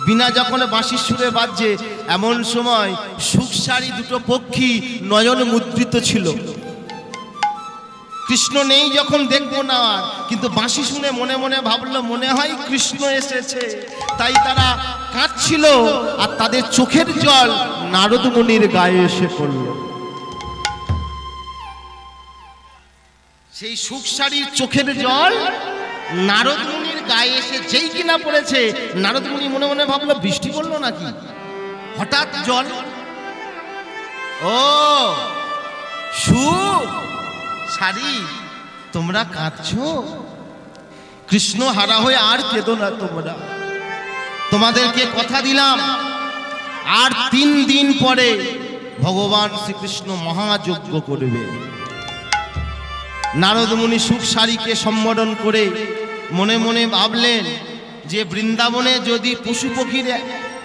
বিনা যখন বাঁশির সুরে বাজছে, এমন সময় সুখসারী দুটো পক্ষী নয়ন মুদ্রিত ছিল। কৃষ্ণ নেই যখন দেখবো না, কিন্তু বাঁশি শুনে মনে মনে ভাবলো মনে হয় কৃষ্ণ এসেছে, তাই তারা কাঁদছিল, আর তাদের চোখের জল নারদ মুনির গায়ে এসে পড়ল। সেই সুখসারীর চোখের জল নারদ মুনির গায়ে এসে যেই কিনা পড়েছে, নারদ মুনি মনে মনে ভাবলো বৃষ্টি পড়লো নাকি, হঠাৎ জল। ও সুখসারী, তোমরা কাঁদছো? কৃষ্ণ হারা হয়ে আর কেঁদো না তোমরা, তোমাদেরকে কথা দিলাম আর 3 দিন পরে ভগবান শ্রীকৃষ্ণ মহাযজ্ঞ করবে। নারদ মুনি সুখসারীকে সম্বোধন করে মনে মনে ভাবলেন যে বৃন্দাবনে যদি পশু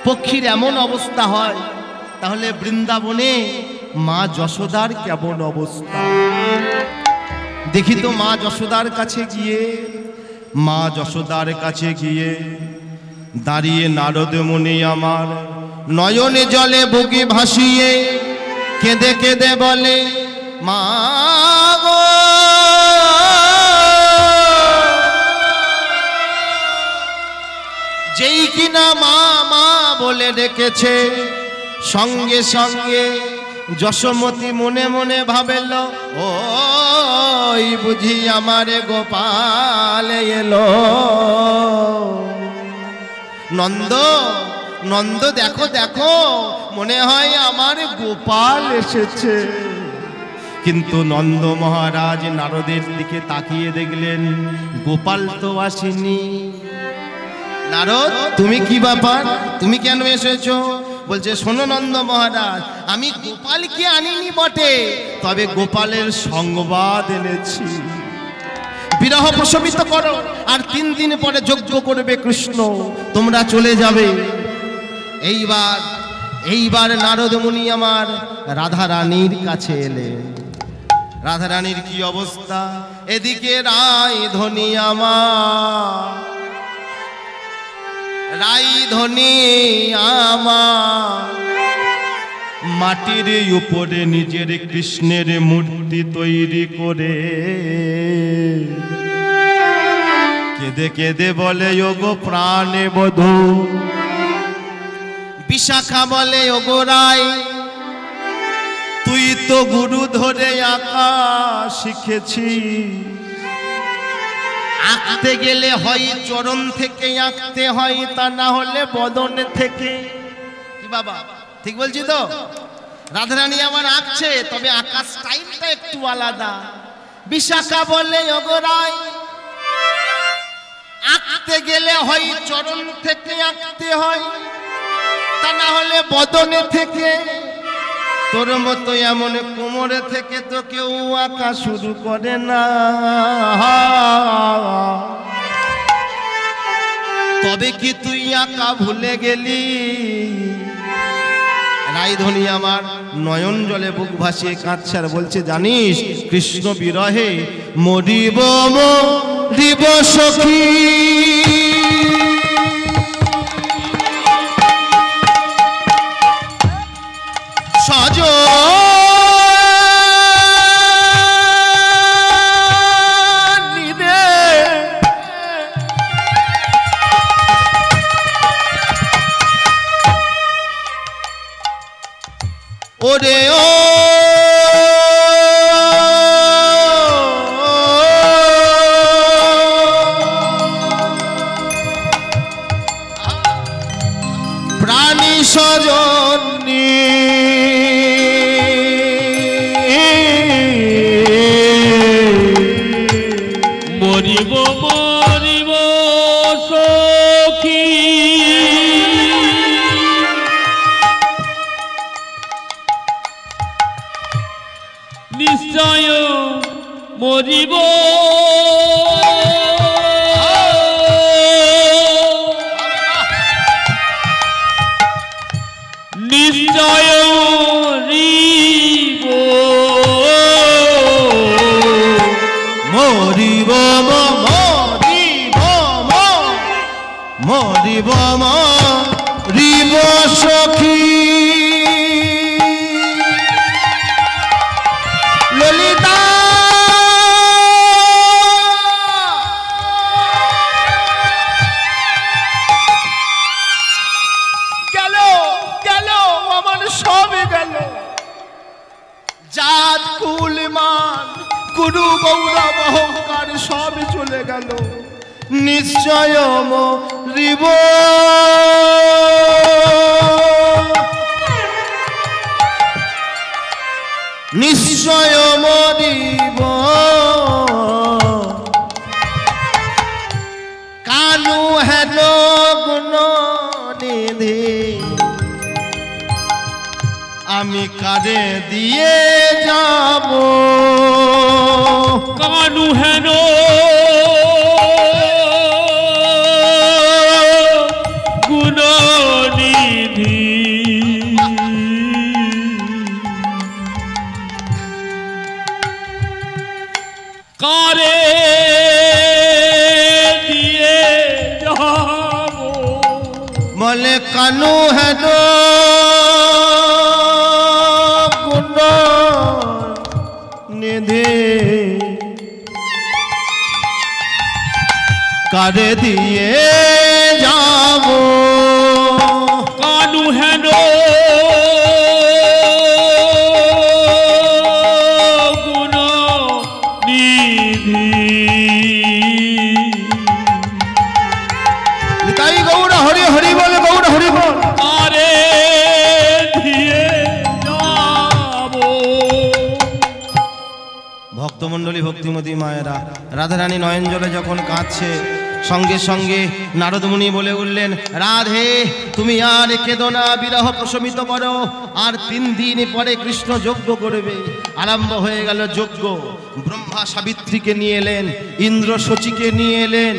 পক্ষীর এমন অবস্থা হয়, তাহলে বৃন্দাবনে মা যশোদার কেমন অবস্থা। দেখি তো মা যশোদার কাছে গিয়ে, মা যশোদার কাছে গিয়ে দাঁড়িয়ে নারদ মুনি আমার নয়নে জলে বুকে ভাসিয়ে কেঁদে কেঁদে বলে, মা গো যেই কিনা মা মা বলে ডেকেছে, সঙ্গে সঙ্গে যশোমতি মনে মনে ভাবেল, ওই বুঝি আমারে গোপাল এলো। নন্দ নন্দ দেখো দেখো, মনে হয় আমার গোপাল এসেছে। কিন্তু নন্দ মহারাজ নারদের দিকে তাকিয়ে দেখলেন গোপাল তো আসেনি। নারদ তুমি কি ব্যাপার, তুমি কেন এসেছো? বলছে শোনো নন্দ মহারাজ, আমি গোপালকে আনিনি বটে, তবে গোপালের সংবাদ এনেছি। বিরহ প্রশমিত করো, আর 3 দিন পরে যজ্ঞ করবে কৃষ্ণ, তোমরা চলে যাবে। এইবার নারদ মুনি আমার রাধা রানীর কাছে এলেন। রাধা রানীর কি অবস্থা, এদিকে রায় ধনী আমার, রাই ধনী আমার মাটির উপরে নিজের কৃষ্ণের মূর্তি তৈরি করে কেঁদে কেঁদে বলে, ওগো প্রাণে বধূ। বিশাখা বলে, ওগো রাই তুই তো গুরু ধরে আঁকা শিখেছি, আঁকতে গেলে হয় চরণ থেকে আঁকতে হয়, তা না হলে বদন থেকে। কি বাবা ঠিক বলছি তো? রাধারানী আমার আঁকছে, তবে আঁকার স্টাইলটা একটু আলাদা। বিশাখা বলে, ওগো রাই আঁকতে গেলে হয় চরণ থেকে আঁকতে হয়, তা না হলে বদনে থেকে। তোর মতো এমন কোমরে থেকে তো কেউ আঁকা শুরু করে না, তবে কি তুই আঁকা ভুলে গেলি? রাইধনী আমার নয়ন জলে বুক ভাসিয়ে কাঁদছে আর বলছে, জানিস কৃষ্ণ বিরহে মরিব মরিব সখী, ওরে ও প্রাণী স্বজনী মরিব মরিব সখী নিশ্চয় মরিব নিশ্চয় মরিব মরিব মরিব মরিব মরিব সখী ললিতা গেল গেল আমার সবে গেল জাত কুল মান গুরু গৌরব অহংকার সব চলে গেল নিশ্চয় মরিব নিশ্চয় মরিব কানু হেন গুণ নিধি আমি কারে দিয়ে যাব কানু হেন গুণনিধি কারে দিয়ে যাব বলে কানু হেন গুণ নিধি কারে দিয়ে যাব কানু হেন গুণ নিধি তাই গৌর হরি হরি বলে গৌর হরি বল কারে দিয়ে যাব ভক্তমণ্ডলী ভক্তিমতী মায়েরা রাধারানী নয়ন জলে যখন কাঁদছে সঙ্গে সঙ্গে নারদমুনি বলে উঠলেন রাধে তুমি আর কেঁদো না বিরহ প্রশমিত করো আর 3 দিন পরে কৃষ্ণ যজ্ঞ করবে আরম্ভ হয়ে গেল যজ্ঞ ব্রহ্মা সাবিত্রীকে নিয়ে এলেন ইন্দ্র শচীকে নিয়ে এলেন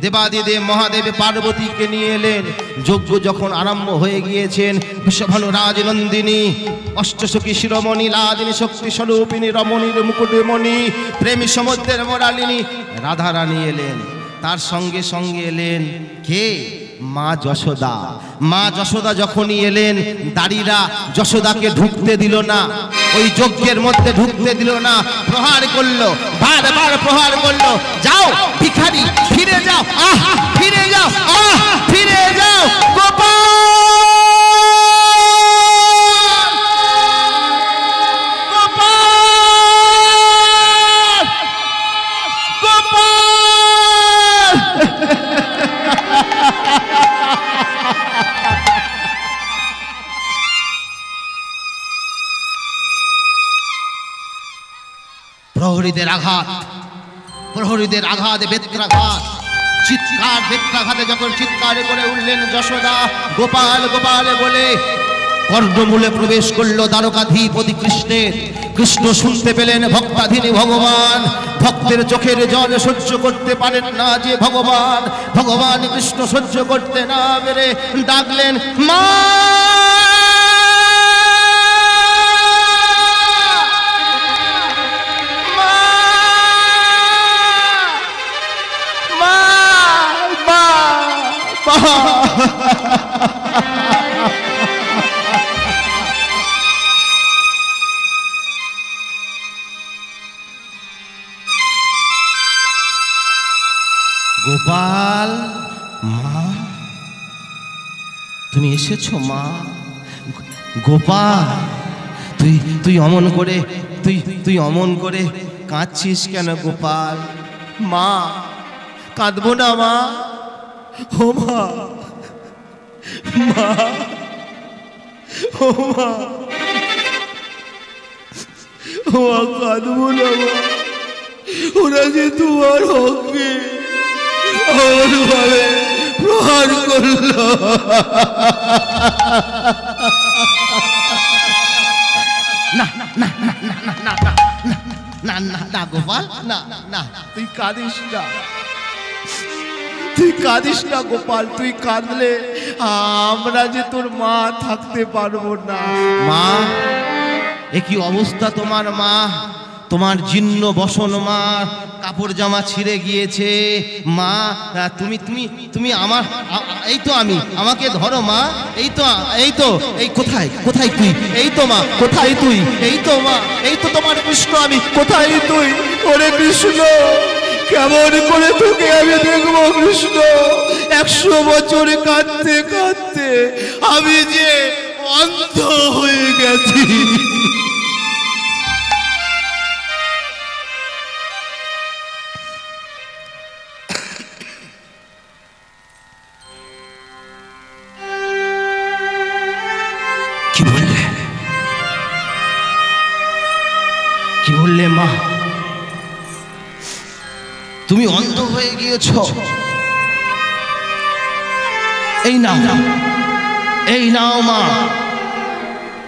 দেবাদিদেব মহাদেব পার্বতীকে নিয়ে এলেন যজ্ঞ যখন আরম্ভ হয়ে গিয়েছেন বিশ্বভানু রাজনন্দিনী অষ্টসখী শিরোমণি লাদিনী শক্তি স্বরূপিনী রমণীর মুকুটমণি প্রেমী সমুদ্রের মোরালিনী রাধারানী এলেন তার সঙ্গে সঙ্গে এলেন কে মা যশোদা মা যশোদা যখনই এলেন দাড়িরা যশোদাকে ঢুকতে দিল না ওই যজ্ঞের মধ্যে ঢুকতে দিল না প্রহার করলো বারবার প্রহার করলো যাও ভিখারি ফিরে যাও আহ ফিরে যাও আহ ফিরে যাও গোপাল প্রহরীদের আঘাত বেত্রাঘাত চিৎকার বেত্রাঘাতে যখন চিৎকার করে উঠলেন যশোদা গোপাল গোপাল বলে কর্ণমূলে প্রবেশ করলো দ্বারকাধীপতি কৃষ্ণের কৃষ্ণ শুনতে পেলেন ভক্তাধীনী ভগবান ভক্তের চোখের জল সহ্য করতে পারেন না যে ভগবান ভগবান কৃষ্ণ সহ্য করতে না পেরে ডাকলেন মা গোপাল মা তুমি এসেছো মা গোপাল তুই অমন করে তুই অমন করে কাঁদছিস কেন গোপাল? মা, কাঁদবো না মা। ও মা, মা, ও মা, ও মা, কাঁদবো না মা। ওরা যে তোমার হককে অমনভাবে প্রহার করলো। না না না না না না না না না গোপাল, না না, তুই কাঁদিস না, তুই কাঁদিস না গোপাল। তুই কাঁদলে আমরা যে তোর মা থাকতে পারবো না। মা, এ কি অবস্থা তোমার মা? তোমার জীর্ণ বসন মা, কাপড় জামা ছিঁড়ে গিয়েছে মা। তুমি তুমি তুমি আমার, এই তো আমি, আমাকে ধরো মা। এই তো এই কোথায় কোথায় তুই? এই তো মা, কোথায় তুই? এই তো মা, এই তো তোমার কৃষ্ণ আমি। কোথায় তুই? ওরে কৃষ্ণ, কেমন করে তোকে আমি দেখবো কৃষ্ণ? 100 বছর কাঁদতে কাঁদতে আমি যে অন্ধ হয়ে গেছি। কি বললে মা? তুমি অন্ধ হয়ে গিয়েছ? এই নাও মা,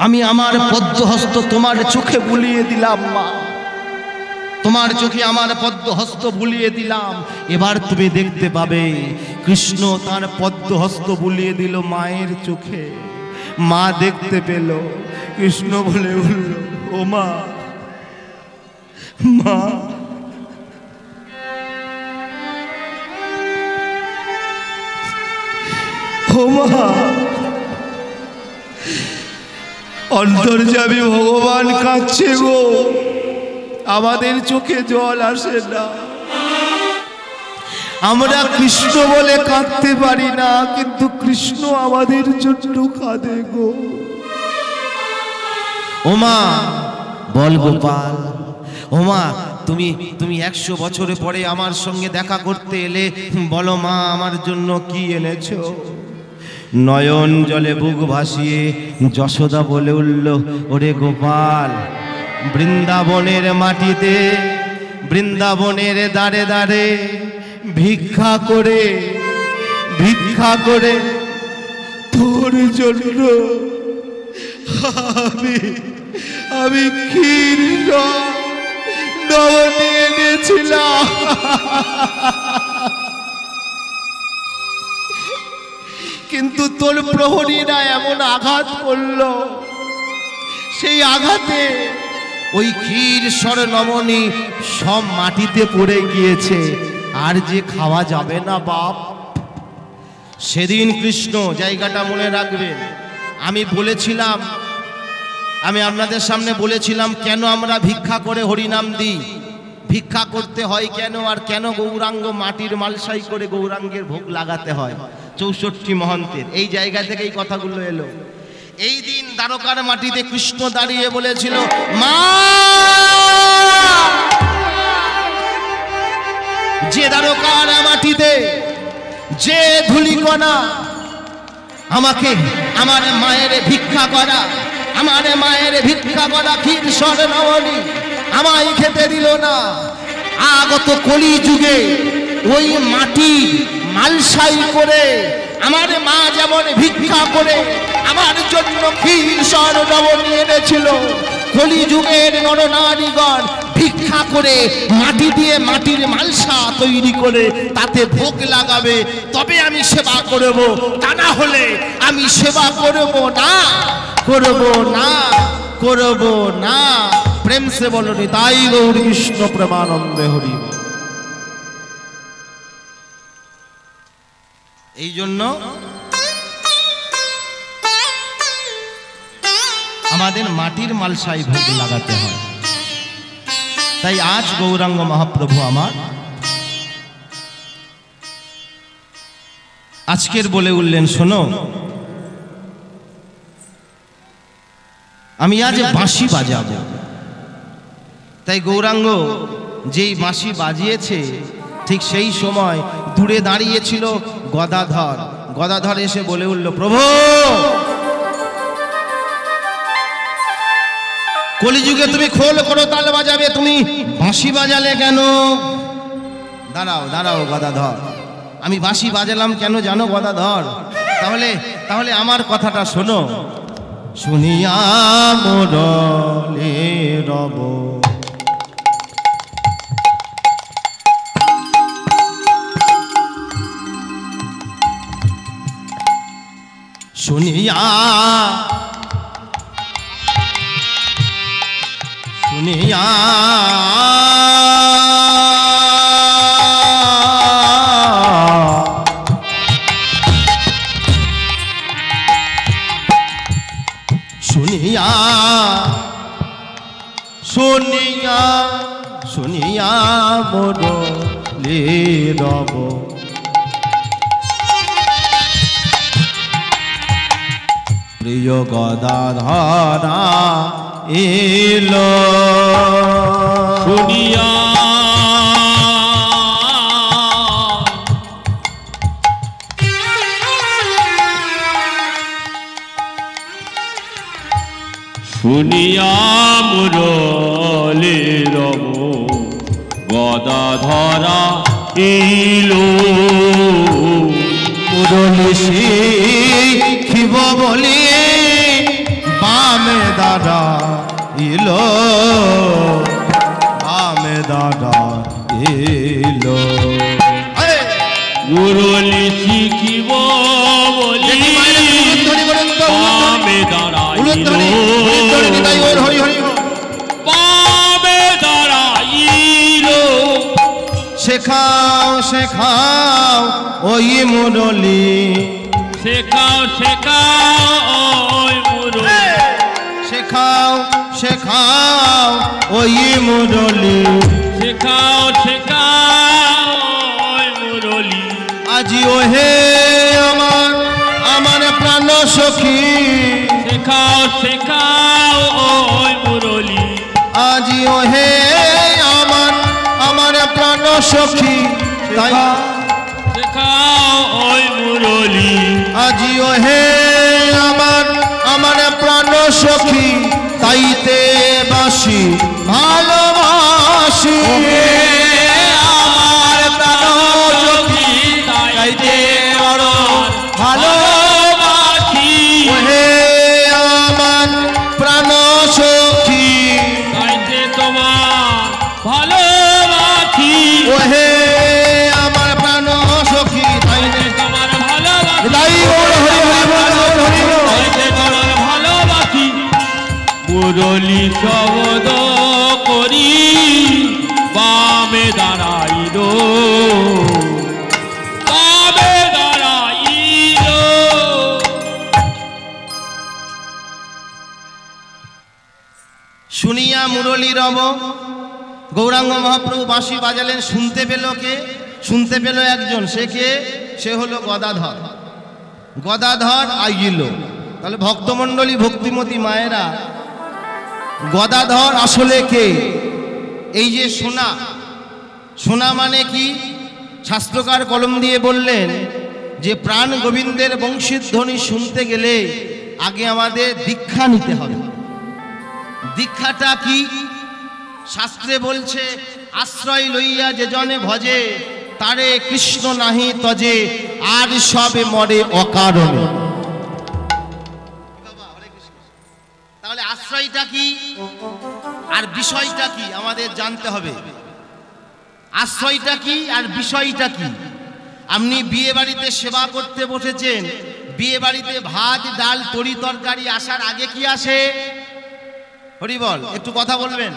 আমি আমার পদ্মহস্ত তোমার চোখে বুলিয়ে দিলাম মা। তোমার চোখে আমার পদ্মহস্ত বুলিয়ে দিলাম। এবার তুমি দেখতে পাবে। কৃষ্ণ তার পদ্মহস্ত বুলিয়ে দিল মায়ের চোখে। মা দেখতে পেল। কৃষ্ণ বলে উঠল, ও মা, মা, ও মা, অন্তর্যামী ভগবান কাঁদছে গো। আমাদের চোখে জল আসে না। আমরা কৃষ্ণ বলে কাঁদতে পারি না, কিন্তু কৃষ্ণ আমাদের জন্য কাঁদে গো। ও মা, বল গোপাল, ও মা, তুমি 100 বছরে পরে আমার সঙ্গে দেখা করতে এলে। বলো মা, আমার জন্য কি এনেছো? নয়ন জলে বুক ভাসিয়ে যশোদা বলে উঠল, ওরে গোপাল, বৃন্দাবনের মাটিতে, বৃন্দাবনের দাঁড়ে দাঁড়ে ভিক্ষা করে তোর জন্য আমি ক্ষীর নবনী এনেছিলাম। কিন্তু তোর প্রহরীরা এমন আঘাত করলো, সেই আঘাতে ওই ক্ষীর স্বর্ণমণি সব মাটিতে পড়ে গিয়েছে। আর যে খাওয়া যাবে না বাপ। সেদিন কৃষ্ণ, জায়গাটা মনে রাখবেন, আমি বলেছিলাম, আমি আপনাদের সামনে বলেছিলাম কেন আমরা ভিক্ষা করে হরিনাম দিই, ভিক্ষা করতে হয় কেন, আর কেন গৌরাঙ্গ মাটির মালসাই করে গৌরাঙ্গের ভোগ লাগাতে হয় 64 মহন্তের। এই জায়গা থেকে এই কথাগুলো এলো। এই দিন দ্বারকার মাটিতে কৃষ্ণ দাঁড়িয়ে বলেছিল, মা, যে দ্বারকার মাটিতে যে ধূলিকণা আমাকে আমার মায়ের ভিক্ষা করা, আমার মায়ের ভিক্ষা করা ক্ষীর স্বর্ণমণি আমায় খেতে দিল না। আগত কলি যুগে ওই মাটি মালসাই করে আমার মা যেমন ভিক্ষা করে আমার জন্য ক্ষীর স্বর্ণমণি এনেছিল, কলি যুগের নরনারীগণ ভিক্ষা করে মাটি দিয়ে মাটির মালসা তৈরি করে তাতে ভোগ লাগাবে, তবে আমি সেবা করব। তা না হলে আমি সেবা করব না, করব না, করব না। প্রেম সে বলো তাই গৌর কৃষ্ণ প্রেমানন্দে হরি। এই জন্য আমাদের মাটির মালসায় ভোগ লাগাতে হয়। তাই আজ গৌরাঙ্গ মহাপ্রভু আমার আজকের বলে উঠলেন, শোনো, আমি আজ বাঁশি বাজাবো। তাই গৌরাঙ্গ যেই বাঁশি বাজিয়েছে ঠিক সেই সময় দূরে দাঁড়িয়েছিল গদাধর। গদাধর এসে বলে উঠল, প্রভু কলিযুগে তুমি খোল করতাল বাজাবে, তুমি বাঁশি বাজালে কেন? দাঁড়াও দাঁড়াও গদাধর, আমি বাঁশি বাজালাম কেন জানো গদাধর? তাহলে আমার কথাটা শোনো। শুনিয়া মোরলে রব, শুনিয়া শুনিয়া শুনিয়া শুনিয়া শুনিয়া মোরলে রব, প্রিয় গদাধরা এলো শুনিয়া শুনিয়া মুরলি রব, গদাধরা এলো। মুরলি শিখিব বলি বামে দাদা এলো, বামে দাদা এলো। মুরলি শিখিব বলি বামে দাঁড়াইলো, বামে দাঁড়াইলো। শেখাও শেখাও ওই মুরলি, শেখাও শেখাও ওই মুরলি, শেখাও শেখাও ওই মুরলি, শেখাও শেখাও ওই মুরলি। আজি ওহে আমার আমার প্রাণ সখী, শেখাও শেখাও ওই মুরলি, আজি ওহে আমার আমার প্রাণ সখী, তাই শেখাও ওই মুরলি। আজি ওহে আমার আমার প্রাণ সখী, তাইতে বাসি ভালোবাসি। আমার প্রাণ সখী তাইতে ভালোবাসি, ওহে আমার প্রাণ সখী, তাইতে তোমার ভালোবাসি, ওহে আমার প্রাণ সখী, তাইতে তোমার ভালোবাসি, তাই বল হরি হরি বল হরি বল। তাইতে তোমার ভালোবাসি। মুরলি শব্দ করি বামে দাঁড়াইলো, বামে দাঁড়াইলো। শুনিয়া মুরলী রব, গৌরাঙ্গ মহাপ্রভু বাঁশি বাজালেন। শুনতে পেল কে? শুনতে পেল একজন। সে কে? সে হলো গদাধর। গদাধর আইল। তাহলে ভক্তমণ্ডলী, ভক্তিমতী মায়েরা, গদাধর আসলে কে? এই যে সোনা, সোনা মানে কি? শাস্ত্রকার কলম দিয়ে বললেন যে প্রাণ গোবিন্দের বংশীধ্বনি শুনতে গেলে আগে আমাদের দীক্ষা নিতে হবে। দীক্ষাটা কি? শাস্ত্রে বলছে, আশ্রয় লইয়া যে জনে ভজে, তারে কৃষ্ণ নাহি তজে, আর সবে মরে অকারণে। তাহলে আশ্রয়টা কি আর বিষয়টা কি আমাদের জানতে হবে। আশ্রয়টা কি আর বিষয়টা কি? আপনি বিয়ে বাড়িতে সেবা করতে বসেছেন, বিয়ে বাড়িতে ভাত ডাল তরি তরকারি আসার আগে কি আসে? হরি বল, একটু কথা বলবেন।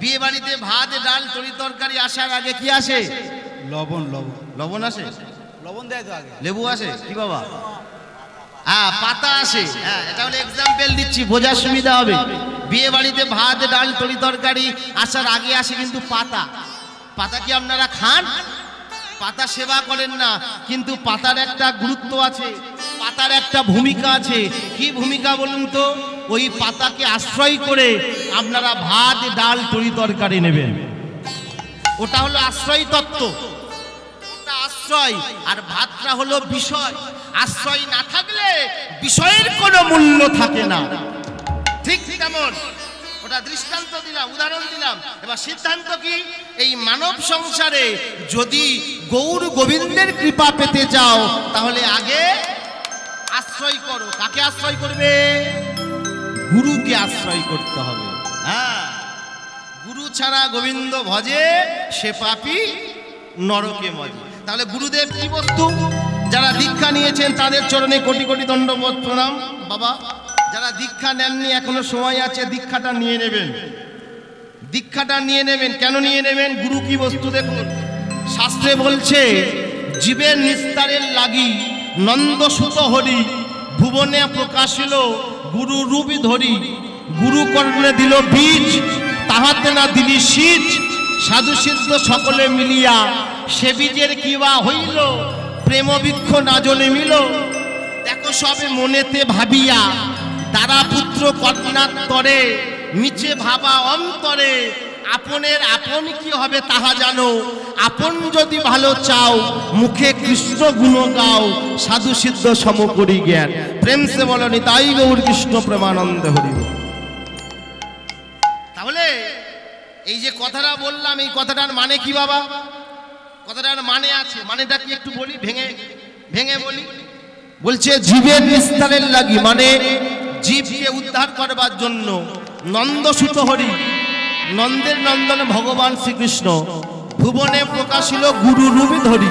বিয়ে বাড়িতে ভাত ডাল তরি তরকারি আসার আগে কি আসে? লবণ লবণ লবণ আসে, লবণ দেয় তো আগে, লেবু আসে, কি বাবা? হ্যাঁ, পাতা আসে। হ্যাঁ, এটা হলো এক্সাম্পল দিচ্ছি, বোঝার সুবিধা হবে। বিয়ে বাড়িতে ভাত ডাল তরি তরকারি আসার আগে আসে কিন্তু পাতা। পাতা কি আপনারা খান? পাতা সেবা করেন না, কিন্তু পাতার একটা গুরুত্ব আছে, পাতার একটা ভূমিকা আছে। কি ভূমিকা বলুন তো? ওই পাতাকে আশ্রয় করে আপনারা ভাত ডাল তরি তরকারি নেবেন। ওটা হলো আশ্রয় তত্ত্ব, ওটা আশ্রয়, আর ভাতটা হলো বিষয়। আশ্রয় না থাকলে বিষয়ের কোনো মূল্য থাকে না। ঠিক তেমন ওটা দৃষ্টান্ত দিলাম, উদাহরণ দিলাম। এবার সিদ্ধান্ত কি? এই মানব সংসারে যদি গৌর গোবিন্দের কৃপা পেতে যাও তাহলে আগে আশ্রয় করো। কাকে আশ্রয় করবে? গুরুকে আশ্রয় করতে হবে। হ্যাঁ, গুরু ছাড়া গোবিন্দ ভজে সে পাপী নরকে মজে। তাহলে গুরুদেব কি বস্তু? যারা দীক্ষা নিয়েছেন তাদের চরণে কোটি কোটি দণ্ডবোধ প্রণাম। বাবা, যারা দীক্ষা নেননি এখনো সময় আছে, দীক্ষাটা নিয়ে নেবেন, দীক্ষাটা নিয়ে নেবেন। কেন নিয়ে নেবেন? গুরু কি বস্তু দেখুন। শাস্ত্রে বলছে, জীবের নিস্তারের লাগি নন্দসুত হরি ভুবনে প্রকাশিল গুরু রূপী ধরি। গুরু কর্ণে দিল বীজ, তাহাতে না দিলি শীত। সাধু সিদ্ধ সকলে মিলিয়া সে বীজের কিবা হইল, প্রেম বৃক্ষ না জলে মিল। দেখো সবে মনেতে ভাবিয়া দ্বারা পুত্র কন্যার তরে, মিছে ভাবা অন্তরে। আপনের আপন কি হবে তাহা জানো, আপন যদি ভালো চাও মুখে কৃষ্ণ গুণ গাও। সাধু সিদ্ধ সমকরি জ্ঞান, প্রেম সে বলো নিতাই গৌর কৃষ্ণ প্রেমানন্দে হরিব। তাহলে এই যে কথাটা বললাম, এই কথাটার মানে কি বাবা? কথাটার মানে আছে, মানেটা কি একটু বলি, ভেঙে ভেঙে বলি। বলছে জীবের নিস্তারের লাগি, মানে জীবকে উদ্ধার করবার জন্য নন্দসুত হরি, নন্দের নন্দন ভগবান শ্রীকৃষ্ণ ভুবনে প্রকাশিল গুরু রূপী ধরি।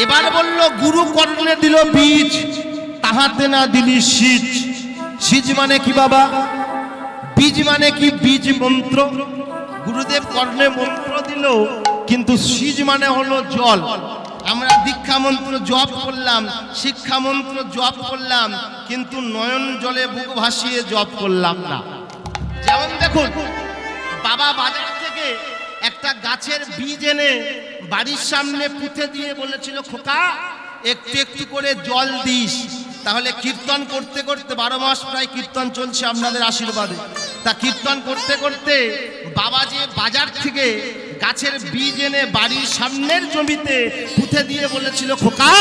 এবার বলল গুরু কর্ণে দিল বীজ, তাহাতে না দিলি শীত। শীত মানে কি বাবা? বীজ মানে কি? বীজ মন্ত্র। গুরুদেব কর্ণে মন্ত্র দিল, কিন্তু শীত মানে হলো জল। আমরা দীক্ষা মন্ত্র জপ করলাম, শিক্ষা মন্ত্র জপ করলাম, কিন্তু নয়ন জলে বুক ভাসিয়ে জপ করলাম না। যেমন দেখুন, বাবা বাজার থেকে একটা গাছের বীজ এনে বাড়ির সামনে পুঁতে দিয়ে বলেছিল, খোকা একটু একটু করে জল দিস। তাহলে কীর্তন করতে করতে 12 মাস প্রায় কীর্তন চলছে আপনাদের আশীর্বাদে। তা কীর্তন করতে করতে বাবা যে বাজার থেকে গাছের বীজ এনে বাড়ির সামনের জমিতে পুঁতে দিয়ে বলেছিল, খোকা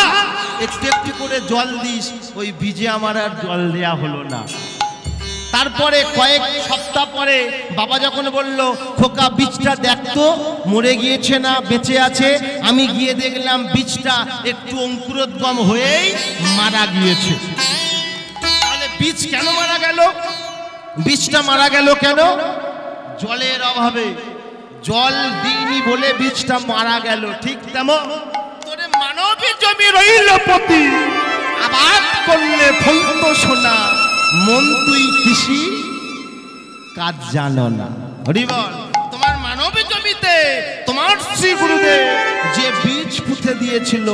একটু একটু করে জল দিস। ওই বীজে আমার আর জল দেয়া হলো না। তারপরে কয়েক সপ্তাহ পরে বাবা যখন বলল, খোকা বীজটা দেখতো মরে গিয়েছে না বেঁচে আছে। আমি গিয়ে দেখলাম বীজটা একটু অঙ্কুরোদ্গম হয়েই মারা গিয়েছে। তাহলে বীজ কেন মারা গেল? বীজটা মারা গেল কেন? জলের অভাবে। জল দিইনি বলে বীজটা মারা গেল। ঠিক তেমন তোরে মানবী জমি রইল পতি, আবাদ করলে ফলত সোনা। মন তুই কৃষি কাজ জানো না। হরি বল। তোমার মানবী জমিতে তোমার শ্রী গুরুদেব যে বীজ পুঁতে দিয়েছিল,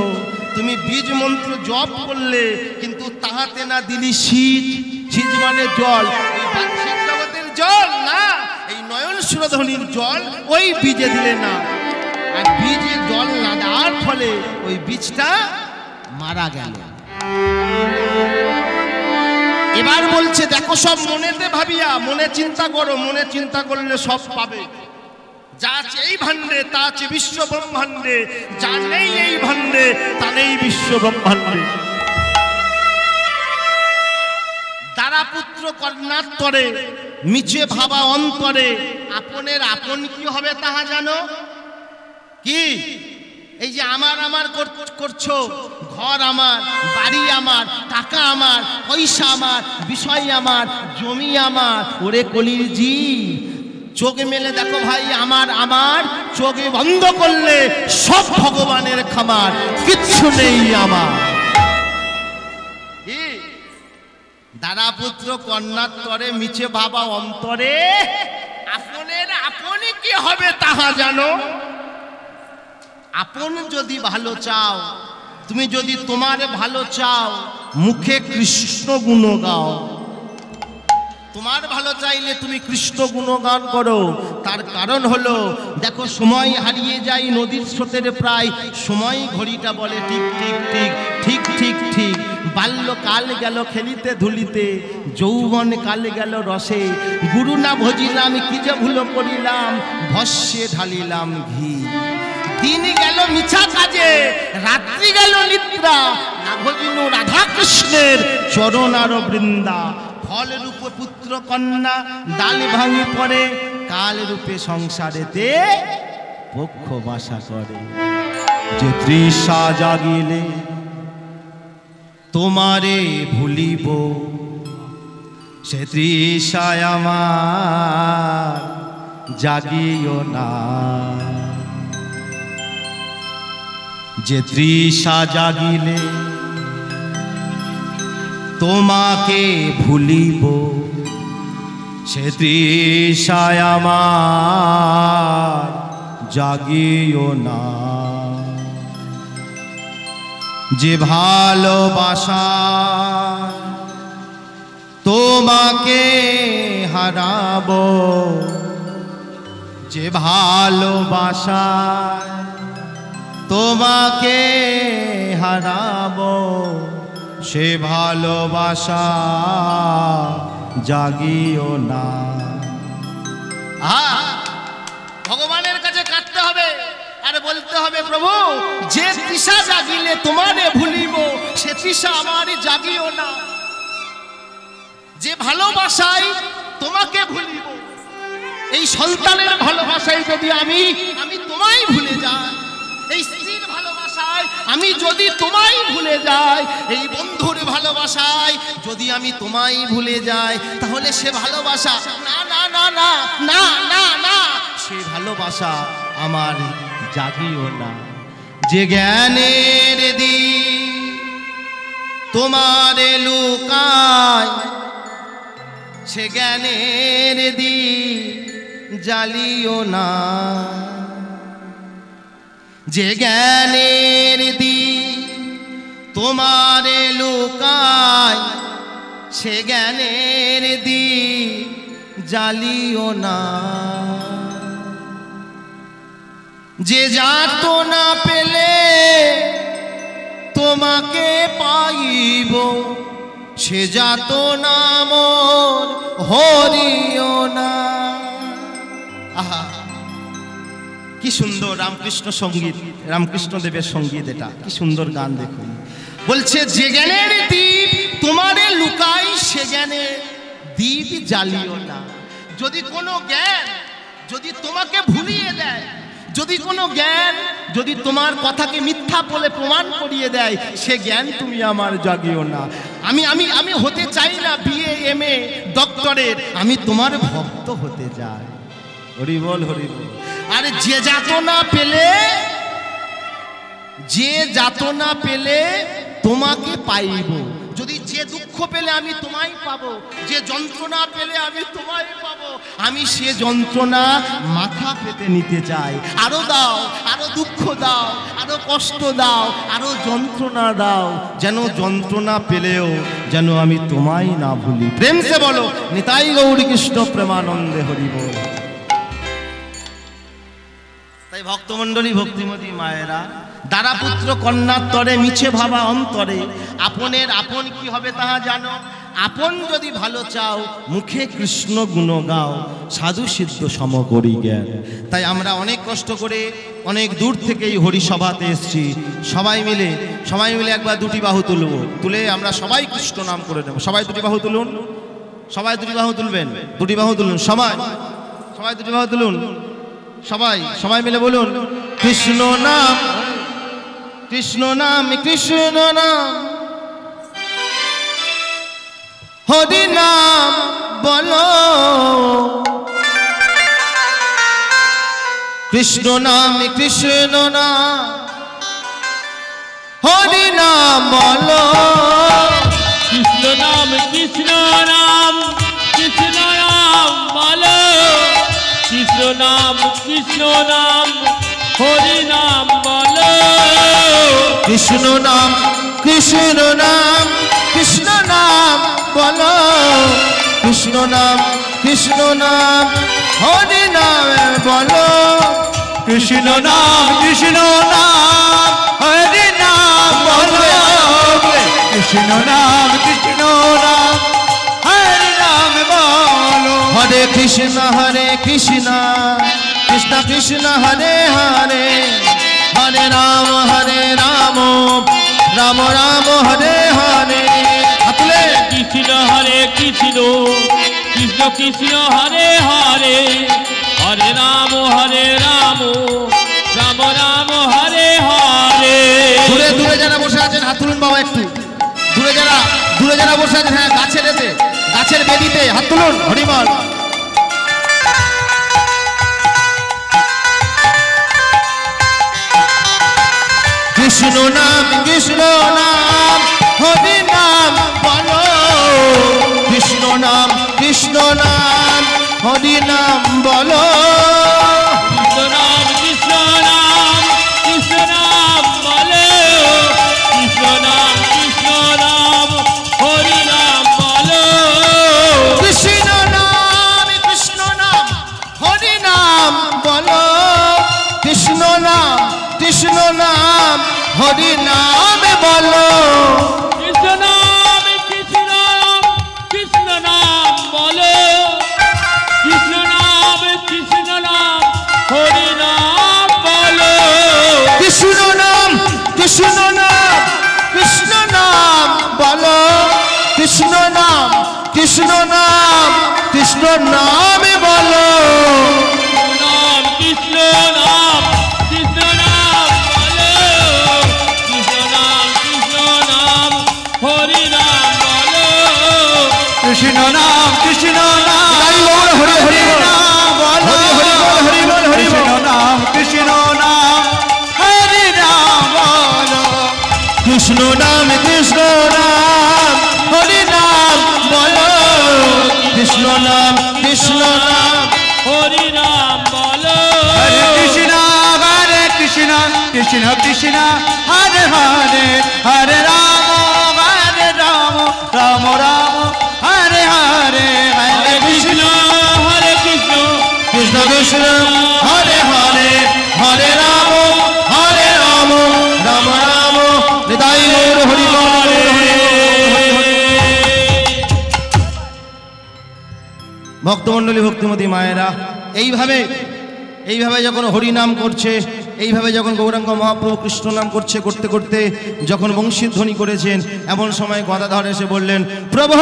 তুমি বীজ মন্ত্র জপ করলে, কিন্তু তাহাতে না দিলি শীত। শীত মানে জল, এই বাহ্যিক জগতের জল না, এই নয়ন সুরধ্বনির জল ওই বীজে দিলে না। আর বীজে জল না দেওয়ার ফলে ওই বীজটা মারা গেল। এবার বলছে, দেখো সব মনেতে ভাবিয়া, মনে চিন্তা করো, মনে চিন্তা করলে সব পাবে। যা আছে এই ভাণ্ডে তা আছে বিশ্ব ব্রহ্মাণ্ডে, যা নেই এই ভাণ্ডে তা নেই বিশ্ব ব্রহ্মাণ্ডে। দ্বারা পুত্র কন্যার তরে, মিছে ভাবা অন্তরে। আপনের আপন কি হবে তাহা জানো? কি? এই যে আমার আমার করছো, ঘর আমার, বাড়ি আমার, টাকা আমার, পয়সা আমার, বিষয় আমার, জমি আমার। ওরে কলির জি, চোখে মেলে দেখো ভাই, আমার আমার। চোখে বন্ধ করলে সব ভগবানের খামার, কিচ্ছু নেই আমার। দাদা পুত্র কন্যার তরে, মিছে ভাবা অন্তরে। আপনের আপনি কি হবে তাহা জানো? আপন যদি ভালো চাও, তুমি যদি তোমার ভালো চাও, মুখে কৃষ্ণ গুণ গাও। তোমার ভালো চাইলে তুমি কৃষ্ণ গুণগান করো। তার কারণ হলো দেখো সময় হারিয়ে যায় নদীর স্রোতের প্রায়, সময় ঘড়িটা বলে ঠিক ঠিক ঠিক ঠিক ঠিক ঠিক। বাল্যকাল গেল খেলিতে ধুলিতে, যৌবন কাল গেল রসে, গুরু না ভজিলাম কি যে ভুল করিলাম, ভস্যে ঢালিলাম ঘি। দিন গেল মিছা কাজে, রাত্রি গেল নিদ্রা, না ভজিনু রাধা কৃষ্ণের চরণ আর বৃন্দা। ফল রূপে পুত্র কন্যা ডাল ভাঙি পড়ে, কাল রূপে সংসারেতে পক্ষ বাসা করে। যে তৃষা জাগিলে তোমারে ভুলিব, সে তৃষায় আমার জাগিও না। যে তৃষা জাগিলে তোমাকে ভুলিব, সে তৃষায় আমার জাগিও না। যে ভালোবাসা তোমাকে হারাবো, যে ভালোবাসা তোমাকে হারাবো, সে ভালোবাসা জাগিও না। ভগবানের কাছে কাটতে হবে আর বলতে হবে, প্রভু যে তৃষা জাগিলে তোমারে ভুলিব, সে তৃষা আমারে জাগিও না। যে ভালোবাসায় তোমাকে ভুলিব, এই সন্তানের ভালোবাসায় যদি আমি তোমায় ভুলে যাই, এই স্ত্রীর ভালোবাসায় আমি যদি তোমায় ভুলে যাই, এই বন্ধুর ভালোবাসায় যদি আমি তোমায় ভুলে যাই, তাহলে সে ভালোবাসা না না না না না না না, সে ভালোবাসা আমার জাগিও না। যে জ্ঞানের দিক তোমারে লুকায়, সে জ্ঞানের দিক জ্বালিও না। যে জ্ঞানের দিক তোমারে লুকায়, সে জ্ঞানের দিক জ্বালিও না। যে যাতনা পেলে তোমাকে পাইব, সে যাতনা মোর হরিও না। আহা, কি সুন্দর রামকৃষ্ণ সঙ্গীত, রামকৃষ্ণ দেবের সঙ্গীত, এটা কি সুন্দর গান দেখুন। বলছে যে জ্ঞানের দীপ তোমারে লুকাই, সে জ্ঞানের দীপ জ্বালিও না। যদি কোনো জ্ঞান যদি তোমাকে ভুলিয়ে দেয়, যদি কোনো জ্ঞান যদি তোমার কথাকে মিথ্যা বলে প্রমাণ করিয়ে দেয়, সে জ্ঞান তুমি আমার জাগিও না। আমি আমি আমি হতে চাই না বিএ এমএ ডক্টরের, আমি তোমার ভক্ত হতে চাই। হরি বল হরি বল। আর যে যাতনা পেলে, যে যাতনা পেলে তোমাকে পাইব, যদি যে দুঃখ পেলে আমি তোমায় পাবো, যে যন্ত্রণা পেলে আমি তোমায় পাবো, আমি সে যন্ত্রণা মাথা পেতে নিতে চাই। আরো দাও, আরো দুঃখ দাও, আরো কষ্ট দাও, আরো যন্ত্রণা দাও, যেন যন্ত্রণা পেলেও যেন আমি তোমায় না ভুলি। প্রেম সে বলো নিতাই গৌর কৃষ্ণ প্রেমানন্দে হরি বল। তাই ভক্তমণ্ডলী, ভক্তিমতী মায়েরা, দ্বারা পুত্র কন্যার তরে মিছে ভাবা অন্তরে, আপনের আপন কি হবে তাহা জানো। আপন যদি ভালো চাও, মুখে কৃষ্ণ গুণ গাও, সাধু সিদ্ধ সম করি জ্ঞান। তাই আমরা অনেক কষ্ট করে অনেক দূর থেকে এই হরিসভাতে এসেছি। সবাই মিলে একবার দুটি বাহু তুলব, তুলে আমরা সবাই কৃষ্ণ নাম করে নেব। সবাই দুটি বাহু তুলুন, সবাই দুটি বাহু তুলবেন, দুটি বাহু তুলুন, সবাই দুটি বাহু তুলুন, সবাই মিলে বলুন কৃষ্ণ নাম, কৃষ্ণ নাম, কৃষ্ণ নাম, হরি নাম বলো, কৃষ্ণ নাম, কৃষ্ণ নাম, হরি নাম বলো, কৃষ্ণ নাম, কৃষ্ণ নাম, কৃষ্ণ নাম বলো, কৃষ্ণ নাম, কৃষ্ণ নাম, হরি নাম বলো, কৃষ্ণ নাম, কৃষ্ণ নাম, কৃষ্ণ নাম বলো, কৃষ্ণ নাম হরি নাম বলো কৃষ্ণ নাম হরি নাম বলো কৃষ্ণ নাম হরি নাম বলো হরে কৃষ্ণ কৃষ্ণ কৃষ্ণ হরে হরে হরে রাম রাম রাম হরে হরে হাতলে কৃষ্ণ হরে কৃষ্ণ কৃষ্ণ কৃষ্ণ হরে হরে হরে রাম রাম রাম হরে হরে দূরে দূরে যারা বসে আছেন হাত তুলুন বাবা একটু দূরে যারা বসে আছেন হ্যাঁ গাছের বেদিতে হাত তুলুন হরিবল কৃষ্ণ নাম হরি নাম বলো কৃষ্ণ নাম হরি নাম বলো কৃষ্ণ নাম বলে কৃষ্ণ নাম হরি নাম বলো কৃষ্ণ নাম হরি নাম বলো কৃষ্ণ নাম হরি নাম বলো কৃষ্ণ নাম বলো কৃষ্ণ নাম হরি নাম বলো কৃষ্ণ নাম বলো কৃষ্ণ নাম বলো নাম কৃষ্ণ নাম বলো কৃষ্ণ নাম হরি নাম বলো কৃষ্ণ নাম হরি নাম বলো কৃষ্ণ নাম হরি নাম বলো কৃষ্ণ নাম হরি নাম বলো কৃষ্ণ নাম হরি নাম বলো হরে কৃষ্ণ কৃষ্ণ হরে হরে হরে রাম রাম হরে হরে হরে কৃষ্ণ কৃষ্ণ হরে হরে হরে রাম রাম রাম হৃদয় গৌর হরি ভক্তমণ্ডলী ভক্তিমতী মায়েরা এইভাবে যখন হরি নাম করছে এইভাবে যখন গৌরাঙ্গ মহাপ্রভু কৃষ্ণ নাম করতে করতে যখন বংশীধ্বনি করেছেন এমন সময় গদাধর এসে বললেন প্রভু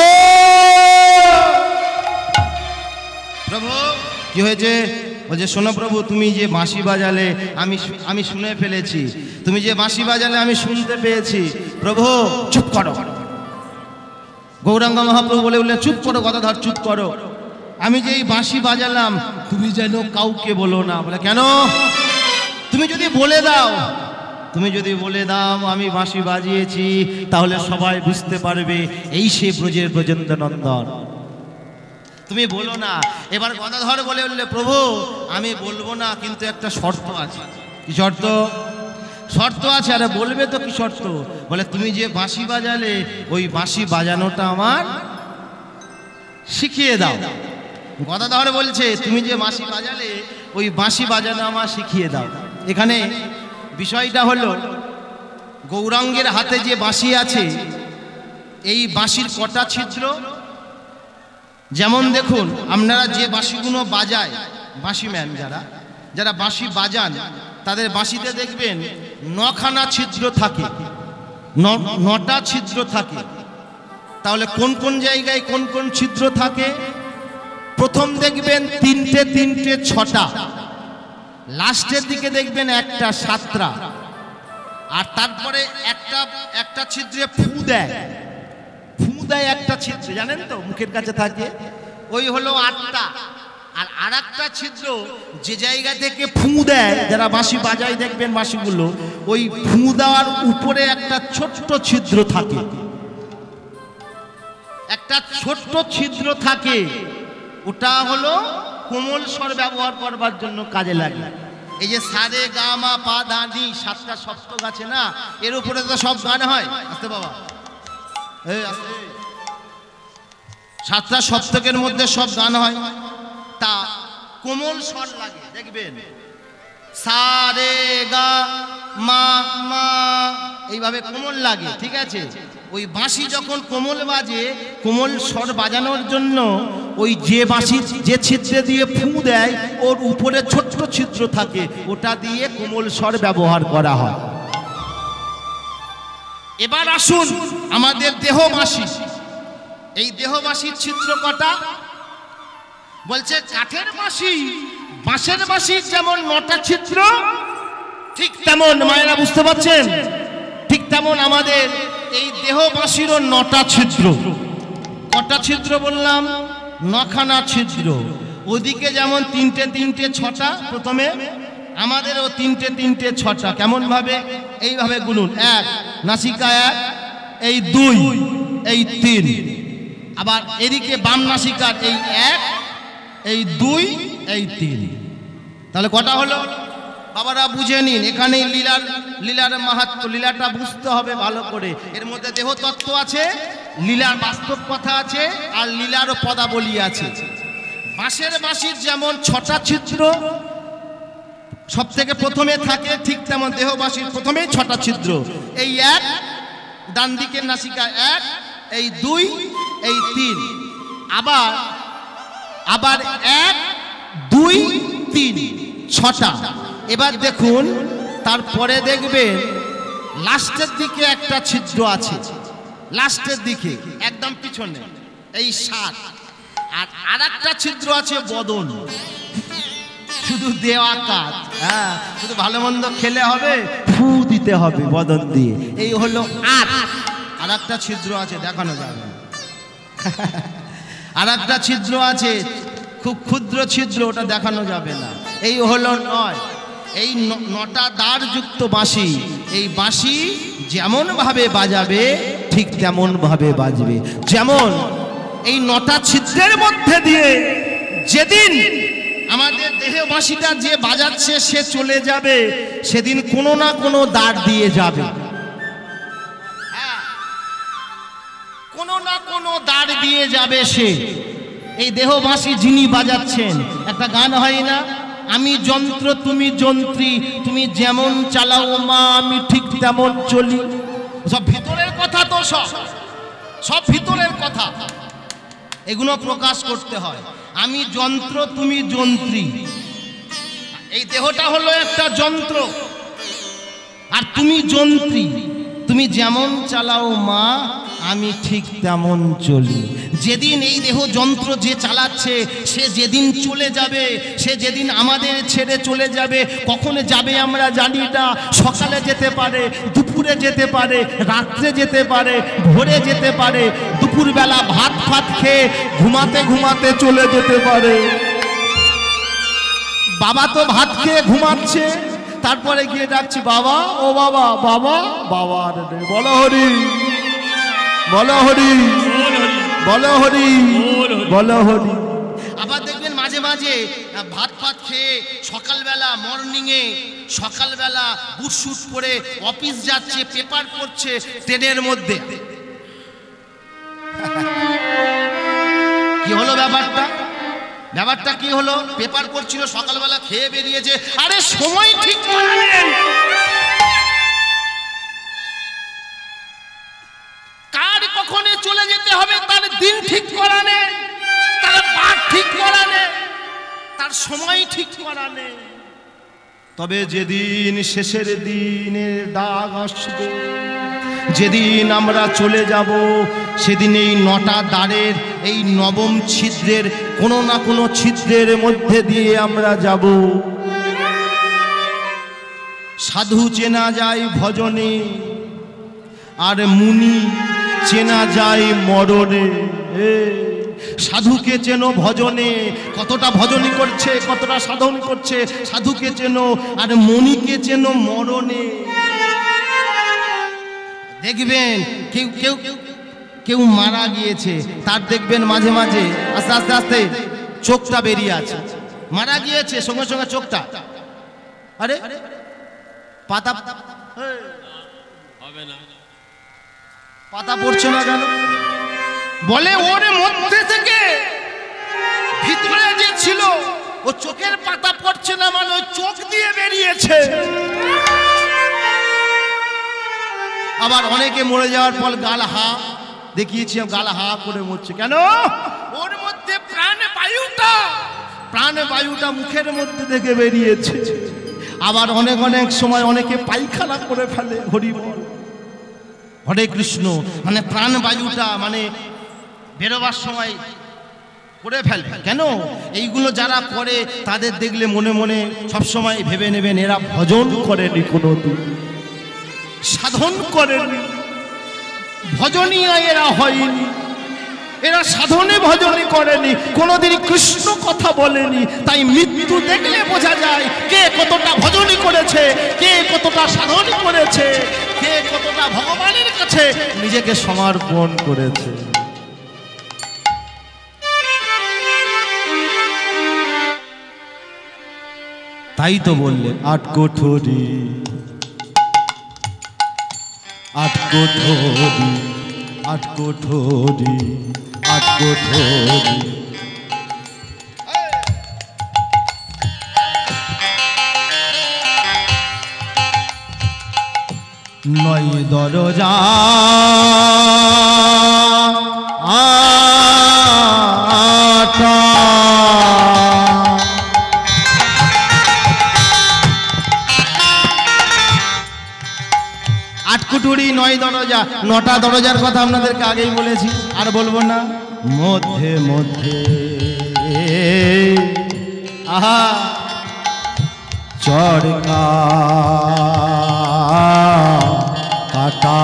কি হয়েছে বলছে শোনো প্রভু তুমি যে বাঁশি বাজালে আমি শুনে ফেলেছি তুমি যে বাঁশি বাজালে আমি শুনতে পেয়েছি প্রভু চুপ করো গৌরাঙ্গ মহাপ্রভু বলে বললেন চুপ করো গদাধর চুপ করো আমি যে এই বাঁশি বাজালাম তুমি যেন কাউকে বলো না বলে কেন তুমি যদি বলে দাও আমি বাঁশি বাজিয়েছি তাহলে সবাই বুঝতে পারবে এই সে ব্রজের ব্রজেন্দ্র নন্দন তুমি বলো না এবার গদাধর বলে বললে প্রভু আমি বলবো না কিন্তু একটা শর্ত আছে কি শর্ত আছে আরে বলবে তো কি শর্ত বলে তুমি যে বাঁশি বাজালে ওই বাঁশি বাজানোটা আমার শিখিয়ে দাও গদাধর বলছে তুমি যে বাঁশি বাজালে ওই বাঁশি বাজানো আমার শিখিয়ে দাও এখানে বিষয়টা হলো গৌরাঙ্গের হাতে যে বাঁশি আছে এই বাঁশির কটা ছিদ্র যেমন দেখুন আপনারা যে বাঁশিগুলো বাজায় বাঁশিম্যান যারা বাঁশি বাজান তাদের বাঁশিতে দেখবেন 9খানা ছিদ্র থাকে 9টা ছিদ্র থাকে তাহলে কোন কোন জায়গায় কোন কোন ছিদ্র থাকে প্রথম দেখবেন তিনটে 6টা লাস্টের দিকে দেখবেন একটা 7টা আর তারপরে একটা ছিদ্রে ফু দেয় একটা ছিদ্র জানেন তো মুখের কাছে থাকে ওই হলো 8টা আর আরেকটা ছিদ্র যে জায়গা থেকে ফু দেয় যারা বাঁশি বাজায় দেখবেন বাঁশিগুলো ওই ফু দেওয়ার উপরে একটা ছোট্ট ছিদ্র থাকে ওটা হলো কোমল স্বর ব্যবহার করবার জন্য কাজে লাগে এই যে সারে গা মা পা ধা নি 7টা সপ্তক আছে না এর উপরে তো সব গান হয় আস্তে বাবা এই আস্তে 7টা সপ্তকের মধ্যে সব গান হয়, তা কোমল স্বর লাগে দেখবেন, সা রে গা মা মা এইভাবে কোমল লাগে, ঠিক আছে। ওই বাঁশি যখন কোমল বাজে, কোমল স্বর বাজানোর জন্য ওই যে বাঁশি যে ছিদ্রে দিয়ে ফু দেয় ওর উপরে ছোট্ট ছিদ্র থাকে, ওটা দিয়ে কোমল স্বর ব্যবহার করা হয়। এবার আসুন আমাদের দেহ বাঁশি, এই দেহ বাঁশির ছিদ্র কটা? বলছে কাঠের বাঁশি, বাঁশের বাঁশির যেমন 9টা ছিদ্র, ঠিক তেমন, মায়েরা বুঝতে পারছেন, ঠিক তেমন আমাদের এই দেহ বাঁশিরও 9টা ছিদ্র। কটা ছিদ্র বললাম? 9খানা ছিদ্র। ওদিকে যেমন 3টে 3টে 6টা, প্রথমে আমাদেরও 3টে 3টে 6টা। কেমন ভাবে? এইভাবে গুনুন, 1 নাসিকা 1, এই 2, এই 3, আবার এদিকে বাম নাসিকার এই 1, এই 2, এই 3। তাহলে কটা হলো? বাবারা বুঝে নিন, এখানে লীলার মাহাত্ম্য, লীলাটা বুঝতে হবে ভালো করে। এর মধ্যে দেহ তত্ত্ব আছে, লীলার বাস্তব কথা আছে, আর লীলারও পদাবলী আছে। বাঁশের বাঁশির যেমন 6টা ছিদ্র সব থেকে প্রথমে থাকে, ঠিক তেমন দেহ বাঁশির প্রথমেই 6টা ছিদ্র। এই 1 ডান দিকের নাসিকা 1, এই 2, এই 3, আবার 1 2 3 6টা। এবার দেখুন, তারপরে দেখবেন লাস্টের দিকে একটা ছিদ্র আছে, লাস্টের দিকে একদম পিছনে, এই 7। আর আরেকটা ছিদ্র আছে বদন, শুধু দেওয়া কাজ, হ্যাঁ, শুধু ভালো মন্দ খেলে হবে, ফু দিতে হবে বদন দিয়ে, এই হলো 8। আরেকটা ছিদ্র আছে, দেখানো যাবে না। আরেকটা ছিদ্র আছে, খুব ক্ষুদ্র ছিদ্র, ওটা দেখানো যাবে না। এই হলো 9। এই 9টা দ্বারযুক্ত বাঁশি, এই বাঁশি যেমন ভাবে বাজাবে ঠিক তেমন ভাবে বাজবে। যেমন এই 9টা ছিদ্রের মধ্যে দিয়ে যেদিন আমাদের দেহে বাঁশিটা যে বাজাচ্ছে সে চলে যাবে, সেদিন কোনো না কোনো দ্বার দিয়ে যাবে, কোনো না কোনো দ্বার দিয়ে যাবে সে। এই দেহ বাঁশি যিনি বাজাচ্ছেন, একটা গান হয় না, আমি যন্ত্র তুমি যন্ত্রী, তুমি যেমন চালাও মা আমি ঠিক তেমন চলি। সব ভিতরের কথা, তো সব ভিতরের কথা, এগুলো প্রকাশ করতে হয়। আমি যন্ত্র তুমি যন্ত্রী, এই দেহটা হলো একটা যন্ত্র, আর তুমি যন্ত্রী, তুমি যেমন চালাও মা আমি ঠিক তেমন চলি। যেদিন এই দেহ যন্ত্র যে চালাচ্ছে সে যেদিন চলে যাবে, সে যেদিন আমাদের ছেড়ে চলে যাবে, কখন যাবে আমরা জানি না। সকালে যেতে পারে, দুপুরে যেতে পারে, রাত্রে যেতে পারে, ভোরে যেতে পারে, দুপুরবেলা ভাত খেয়ে ঘুমাতে ঘুমাতে চলে যেতে পারে। বাবা তো ভাত খেয়ে ঘুমাচ্ছে, তারপরে গিয়ে ডাকছি বাবা, ও বাবা, বাবা, বাবা রে, বলো হরি, বলো হরি, বলো হরি, বলো হরি। আবার দেখবেন মাঝে মাঝে ভাত খেয়ে সকালবেলা মর্নিংয়ে, সকালবেলা বুট শুট পরে অফিস যাচ্ছে, পেপার পড়ছে ট্রেনের মধ্যে। কি হলো ব্যাপারটা কি হলো? পেপার পড়ছিল, সকালবেলা খেয়ে বেরিয়েছে, আরে সময় ঠিক করা নেই, কার কখনো চলে যেতে হবে তার দিন ঠিক করা নেই, তার বার ঠিক করা নেই, তার সময় ঠিক করা নেই। তবে যেদিন শেষের দিনের দাগ আসবে, যেদিন আমরা চলে যাব, সেদিন এই 9টা দ্বারের এই 9ম ছিদ্রের কোনো না কোনো ছিদ্রের মধ্যে দিয়ে আমরা যাব। সাধু চেনা যায় ভজনে, আর মুনি চেনা যায় মরণে। সাধুকে চেনো ভজনে, কতটা ভজনী করছে, কতটা সাধন করছে, সাধুকে চেনো, আর মুনিকে চেনো মরণে। দেখবেন কেউ মারা গিয়েছে, তার দেখবেন মাঝে মাঝে আস্তে আস্তে আস্তে চোখটা বেরিয়ে আছে, মারা গিয়েছে সঙ্গে সঙ্গে চোখটা, আরে পাতা হবে না, পাতা পড়ছে না কেন? বলে ওর মধ্যে থেকে ভিতরে যে ছিল ও চোখের পাতা পড়ছে না, মানে ওই চোখ দিয়ে বেরিয়েছে। আবার অনেকে মরে যাওয়ার পর গাল হা দেখিয়েছি, গাল হা করে মরছে কেন? ওর মধ্যে প্রাণবায়ুটা মুখের মধ্যে থেকে বেরিয়েছে। আবার অনেক অনেক সময় অনেকে পায়খানা করে ফেলে। হরি বল, হরে কৃষ্ণ। মানে প্রাণবায়ুটা মানে বেরোবার সময় করে ফেলে কেন? এইগুলো যারা করে তাদের দেখলে মনে মনে সবসময় ভেবে নেবেন এরা ভজন করেনি, কোনোদিন সাধন করেনি, ভজনীয় এরা হয়নি, এরা সাধনে ভজনে করেনি, কোনোদিন কৃষ্ণ কথা বলেনি। তাই মৃত্যু দেখলে বোঝা যায় কে কতটা ভজনী করেছে, কে কতটা সাধন করেছে, কে কতটা ভগবানের কাছে নিজেকে সমর্পণ করেছে। তাই তো বললেন আট কোঠরি, আট কোঠরি, আট কোঠরি, আট কোঠরি। নয় দরজা আটা, আটকুটুরি নয় দরজা, নটা দরজার কথা আপনাদেরকে আগেই বলেছি, আর বলবো না। মধ্যে মধ্যে আহা চড়কা কাটা,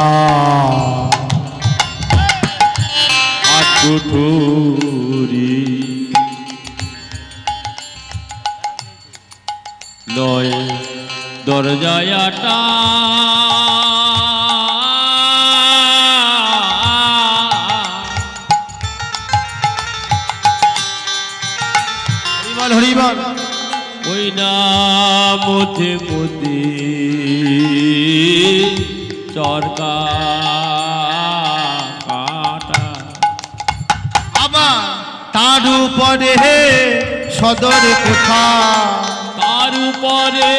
আটকুঠুরি নয় দরজায় আটা, হরিবল। ওই না মধ্যে মধ্যে চরকা কাটা, আবার তার উপরে সদর কোঠা, তার উপরে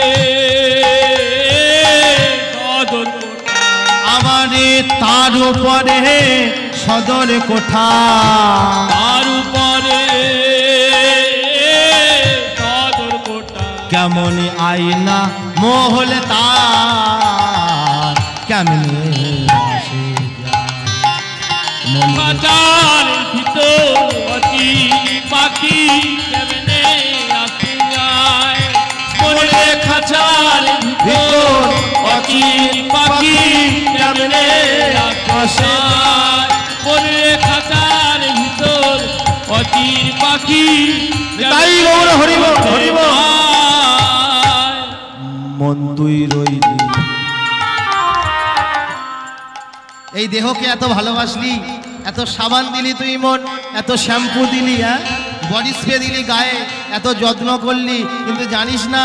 সদর কোঠা, আমারে তার উপরে সদর কোঠা, তার উপরে সদর কোঠা। কেমন আইনা মহল তার, কেমনে আসে যায় খাঁচার ভিতর অতি পাখি কেমনে আসে যায়, বলে খাঁচার ভিতর অতি পাখি কেমনে আসে যায়, বলে খাঁচার ভিতর অতি পাখি। তাই গৌর হরিবল, হরিবল। মন তুই রইলি, এই দেহকে এত ভালোবাসলি, এত সাবান দিলি তুই মন, এত শ্যাম্পু দিলি, বডি স্প্রে দিলি গায়ে, এত যত্ন করলি, কিন্তু জানিস না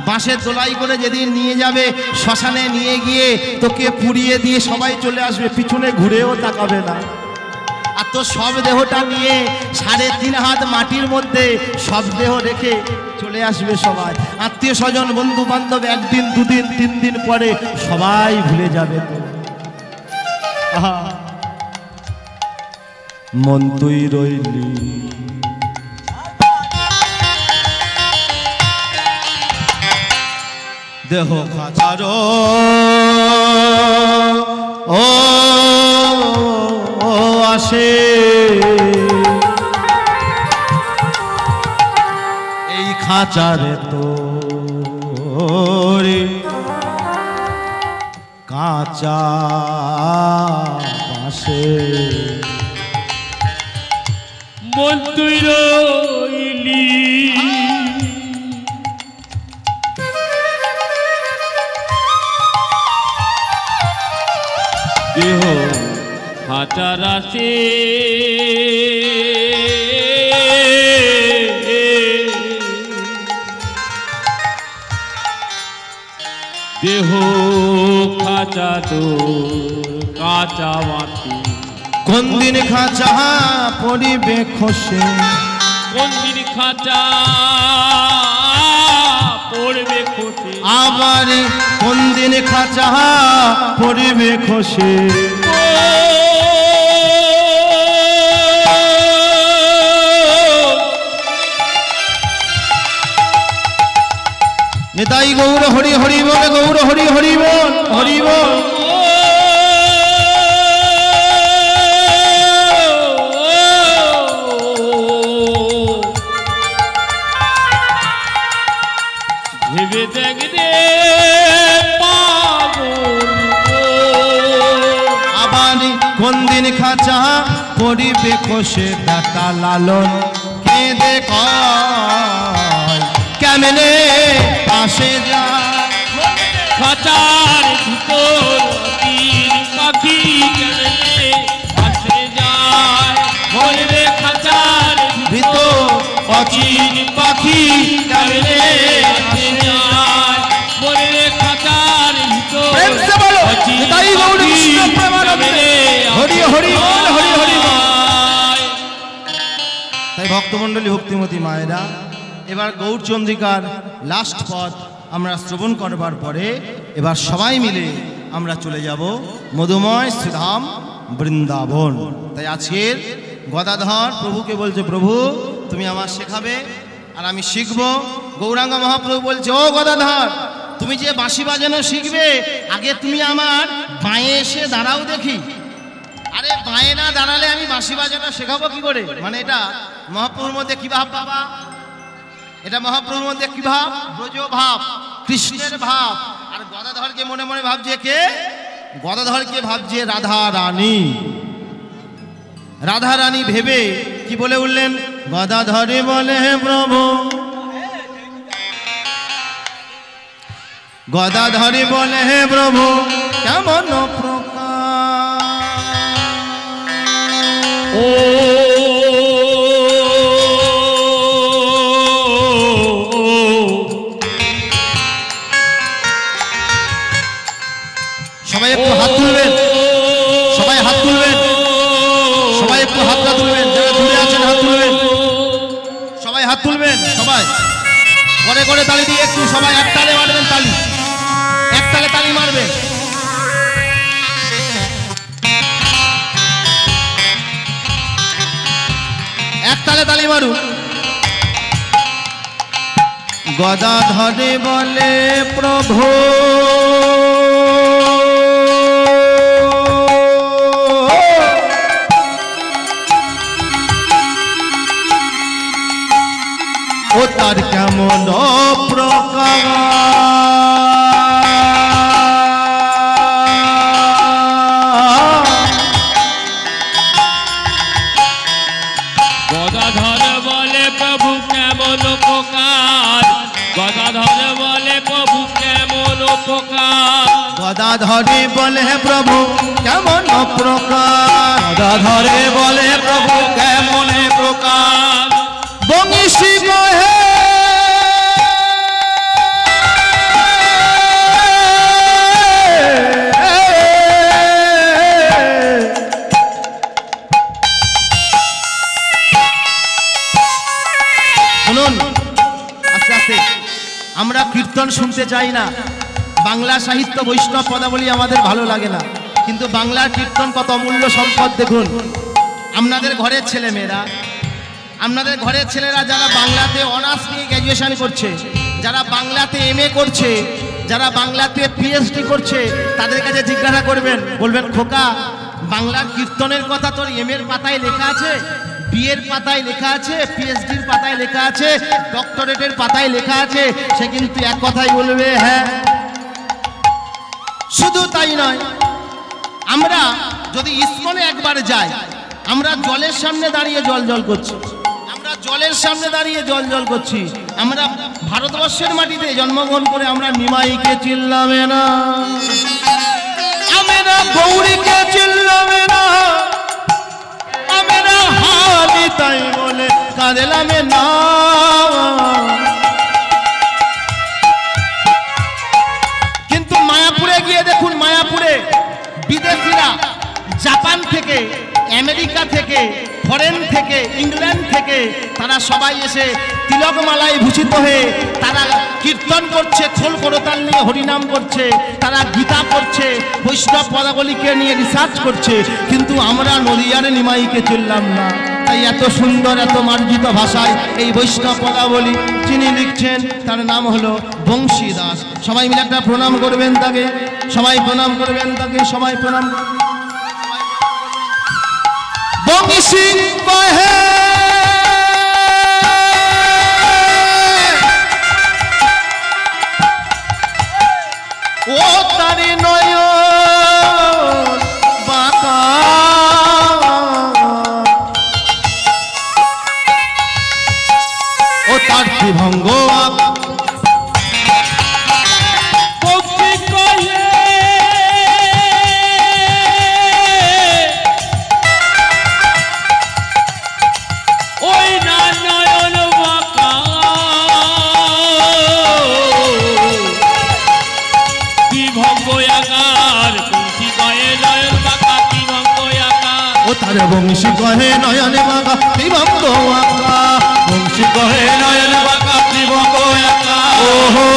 বাঁশের দোলাই করে যেদিন নিয়ে যাবে শ্মশানে নিয়ে গিয়ে তোকে পুড়িয়ে দিয়ে সবাই চলে আসবে, পিছনে ঘুরেও তাকাবে না। আর তো সব দেহটা নিয়ে 3.5 হাত মাটির মধ্যে সব দেহ রেখে চলে আসবে সবাই। আত্মীয় স্বজন বন্ধু বান্ধব একদিন দুদিন 3 দিন পরে সবাই ভুলে যাবে। তো আহা মন তুই রইলি, দেহ খাঁচার ও আসে, এই খাঁচারে তো কাঁচা পাশে মন তুই রইলি, দেহ খাঁচার আসে, দেহ খাঁচা তো কাঁচা মাটি কোন দিন খাঁচা পড়িবে খসে, কোন দিন খাঁচা পড়বে খসে, আবার কোন দিন খাঁচা পড়িবে খসে। নিতাই গৌর হরি হরি বল, গৌর হরি হরি বল, হরি বল। ভেবে দেখবে পাগল, আবার কোন দিন খাঁচা পড়িবে খসে, বেটা লালন কেঁদে কয় কেমনে আসে যায়। খাঁচার ভিতর তিন পাখি কেমনে আসে যায়, বলবে খাঁচার ভিতর অচিন পাখি কেমনে আসে যায়, বলবে খাঁচার ভিতর প্রেম সে বলো, নিতাই গৌর কৃষ্ণ প্রেমানন্দে, হরি হরি বল, হরি হরি বল। তাই ভক্তমণ্ডলী, ভক্তিমতী মায়েরা, এবার গৌরচন্দ্রিকার লাস্ট পদ আমরা শ্রবণ করবার পরে এবার সবাই মিলে আমরা চলে যাব মধুময় শ্রীধাম বৃন্দাবন। তাই আজকের গদাধর প্রভুকে বলছে, প্রভু তুমি আমার শেখাবে আর আমি শিখব। গৌরাঙ্গ মহাপ্রভু বলছে, ও গদাধর, তুমি যে বাঁশি বাজানো শিখবে, আগে তুমি আমার বাঁয়ে এসে দাঁড়াও দেখি। আরে বাঁয়ে না দাঁড়ালে আমি বাঁশি বাজানো শেখাবো কি করে? মানে এটা মহাপ্রভুর মধ্যে কি ভাব বাবা? এটা মহাপ্রভুর মধ্যে কি ভাব? ব্রজ ভাব, কৃষ্ণের ভাব। আর গদাধরকে মনে মনে ভাবছে কে? গদাধরকে ভাবছে রাধা রানী। রাধা রানী ভেবে কি বলে উঠলেন? গদাধরে বলে হে প্রভু, গদাধরে বলে হে প্রভু কেমন প্রকার। ও সবাই একটু হাত তুলবেন, সবাই হাত তুলবেন, সবাই একটু হাতটা তুলবেন, যারা দূরে আছেন হাত তুলবেন, সবাই হাত তুলবেন, সবাই করে করে তালি দিয়ে একটু সবাই এক তালে মারবেন, তালি এক তালে তালি মারবেন। এক তালে তালি মারুন। গদাধরে বলে প্রভু ও তার কেমন প্রকার। গদাধর বলে প্রভু কেমন প্রকার, গদাধর বলে প্রভু কেমন প্রকার, গদাধরে বলে প্রভু কেমন প্রকার। গদাধরে বলে প্রভু কেমন প্রকার। বংশী কহে শুনুন, আস্তে আস্তে, আমরা কীর্তন শুনতে চাই না, বাংলা সাহিত্য বৈষ্ণব পদাবলী আমাদের ভালো লাগে না, কিন্তু বাংলার কীর্তন কত অমূল্য সম্পদ। দেখুন, আপনাদের ঘরের ছেলে মেয়েরা, আপনাদের ঘরের ছেলেরা যারা বাংলাতে অনার্স নিয়ে গ্র্যাজুয়েশন করছে, যারা বাংলাতে MA করছে, যারা বাংলাতে PhD করছে, তাদের কাছে জিজ্ঞাসা করবেন, বলবেন খোকা বাংলার কীর্তনের কথা তোর MA এর পাতায় লেখা আছে, BA এর পাতায় লেখা আছে, PhD এর পাতায় লেখা আছে, ডক্টরেটের পাতায় লেখা আছে। সে কিন্তু এক কথাই বলবে হ্যাঁ। শুধু তাই নয়, আমরা যদি ইসকনে একবার যাই, আমরা জলের সামনে দাঁড়িয়ে জল জল করছি, আমরা জলের সামনে দাঁড়িয়ে জল জল করছি। আমরা ভারতবর্ষের মাটিতে জন্মগ্রহণ করে আমরা নিমাইকে চিল্লামে না, আমরা গৌরীকে চিল্লামে না, আমরা হালি তাই বলে কাঁদেলামে না। কিন্তু মায়াপুরে গিয়ে দেখুন, মায়াপুরে বিদেশিরা জাপান থেকে তারা সবাই এসে তিলকমালায় ভূষিত হয়ে তারা কীর্তন করছে, খোল করতাল নিয়ে হরিনাম করছে, তারা গীতা পড়ছে, বৈষ্ণব পদাবলীকে নিয়ে রিসার্চ করছে, কিন্তু আমরা নদিয়ার নিমাইকে চললাম না। তাই এত সুন্দর এত মার্জিত ভাষায় এই বৈষ্ণব পদাবলী যিনি লিখছেন তার নাম হলো বংশী দাস। সবাই মিলে একটা প্রণাম করবেন তাকে, সবাই প্রণাম করবেন তাকে, সবাই প্রণাম করবেন। বংশী কহে ও তারি নয়ন বাঁকা, ও তার ত্রিভঙ্গ বংশী কহে নয়নে বাঁকা ত্রিভঙ্গ আঁকা, বংশী কহে নয়নে বাঁকা ত্রিভঙ্গ আঁকা। ওহো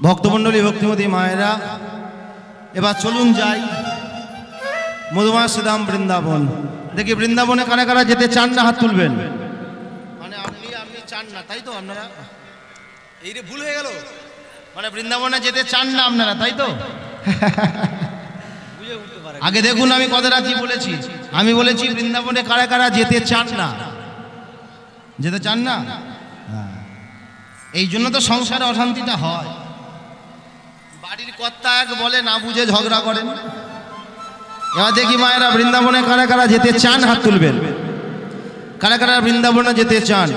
ভক্তমণ্ডলী ভক্তিমতী মায়েরা, এবার চলুন যাই মধুমাশ্রীধাম বৃন্দাবন। দেখি বৃন্দাবনে কারা কারা যেতে চান না হাত তুলবেন। মানে আপনি চান না তাই তো? আপনারা এই রে ভুল হয়ে গেল, মানে বৃন্দাবনে যেতে চান না আপনারা তাই তো? আগে দেখুন আমি কথাটা কি বলেছি। আমি বলেছি বৃন্দাবনে কারা কারা যেতে চান না, যেতে চান না। এই জন্য তো সংসারে অশান্তিটা হয়। বাড়ির কর্তা এক বলে না বুঝে ঝগড়া করেন। এবার দেখি মায়েরা বৃন্দাবনে কারা কারা যেতে চান হাত তুলবেন। কারা কারা বৃন্দাবনে যেতে চান?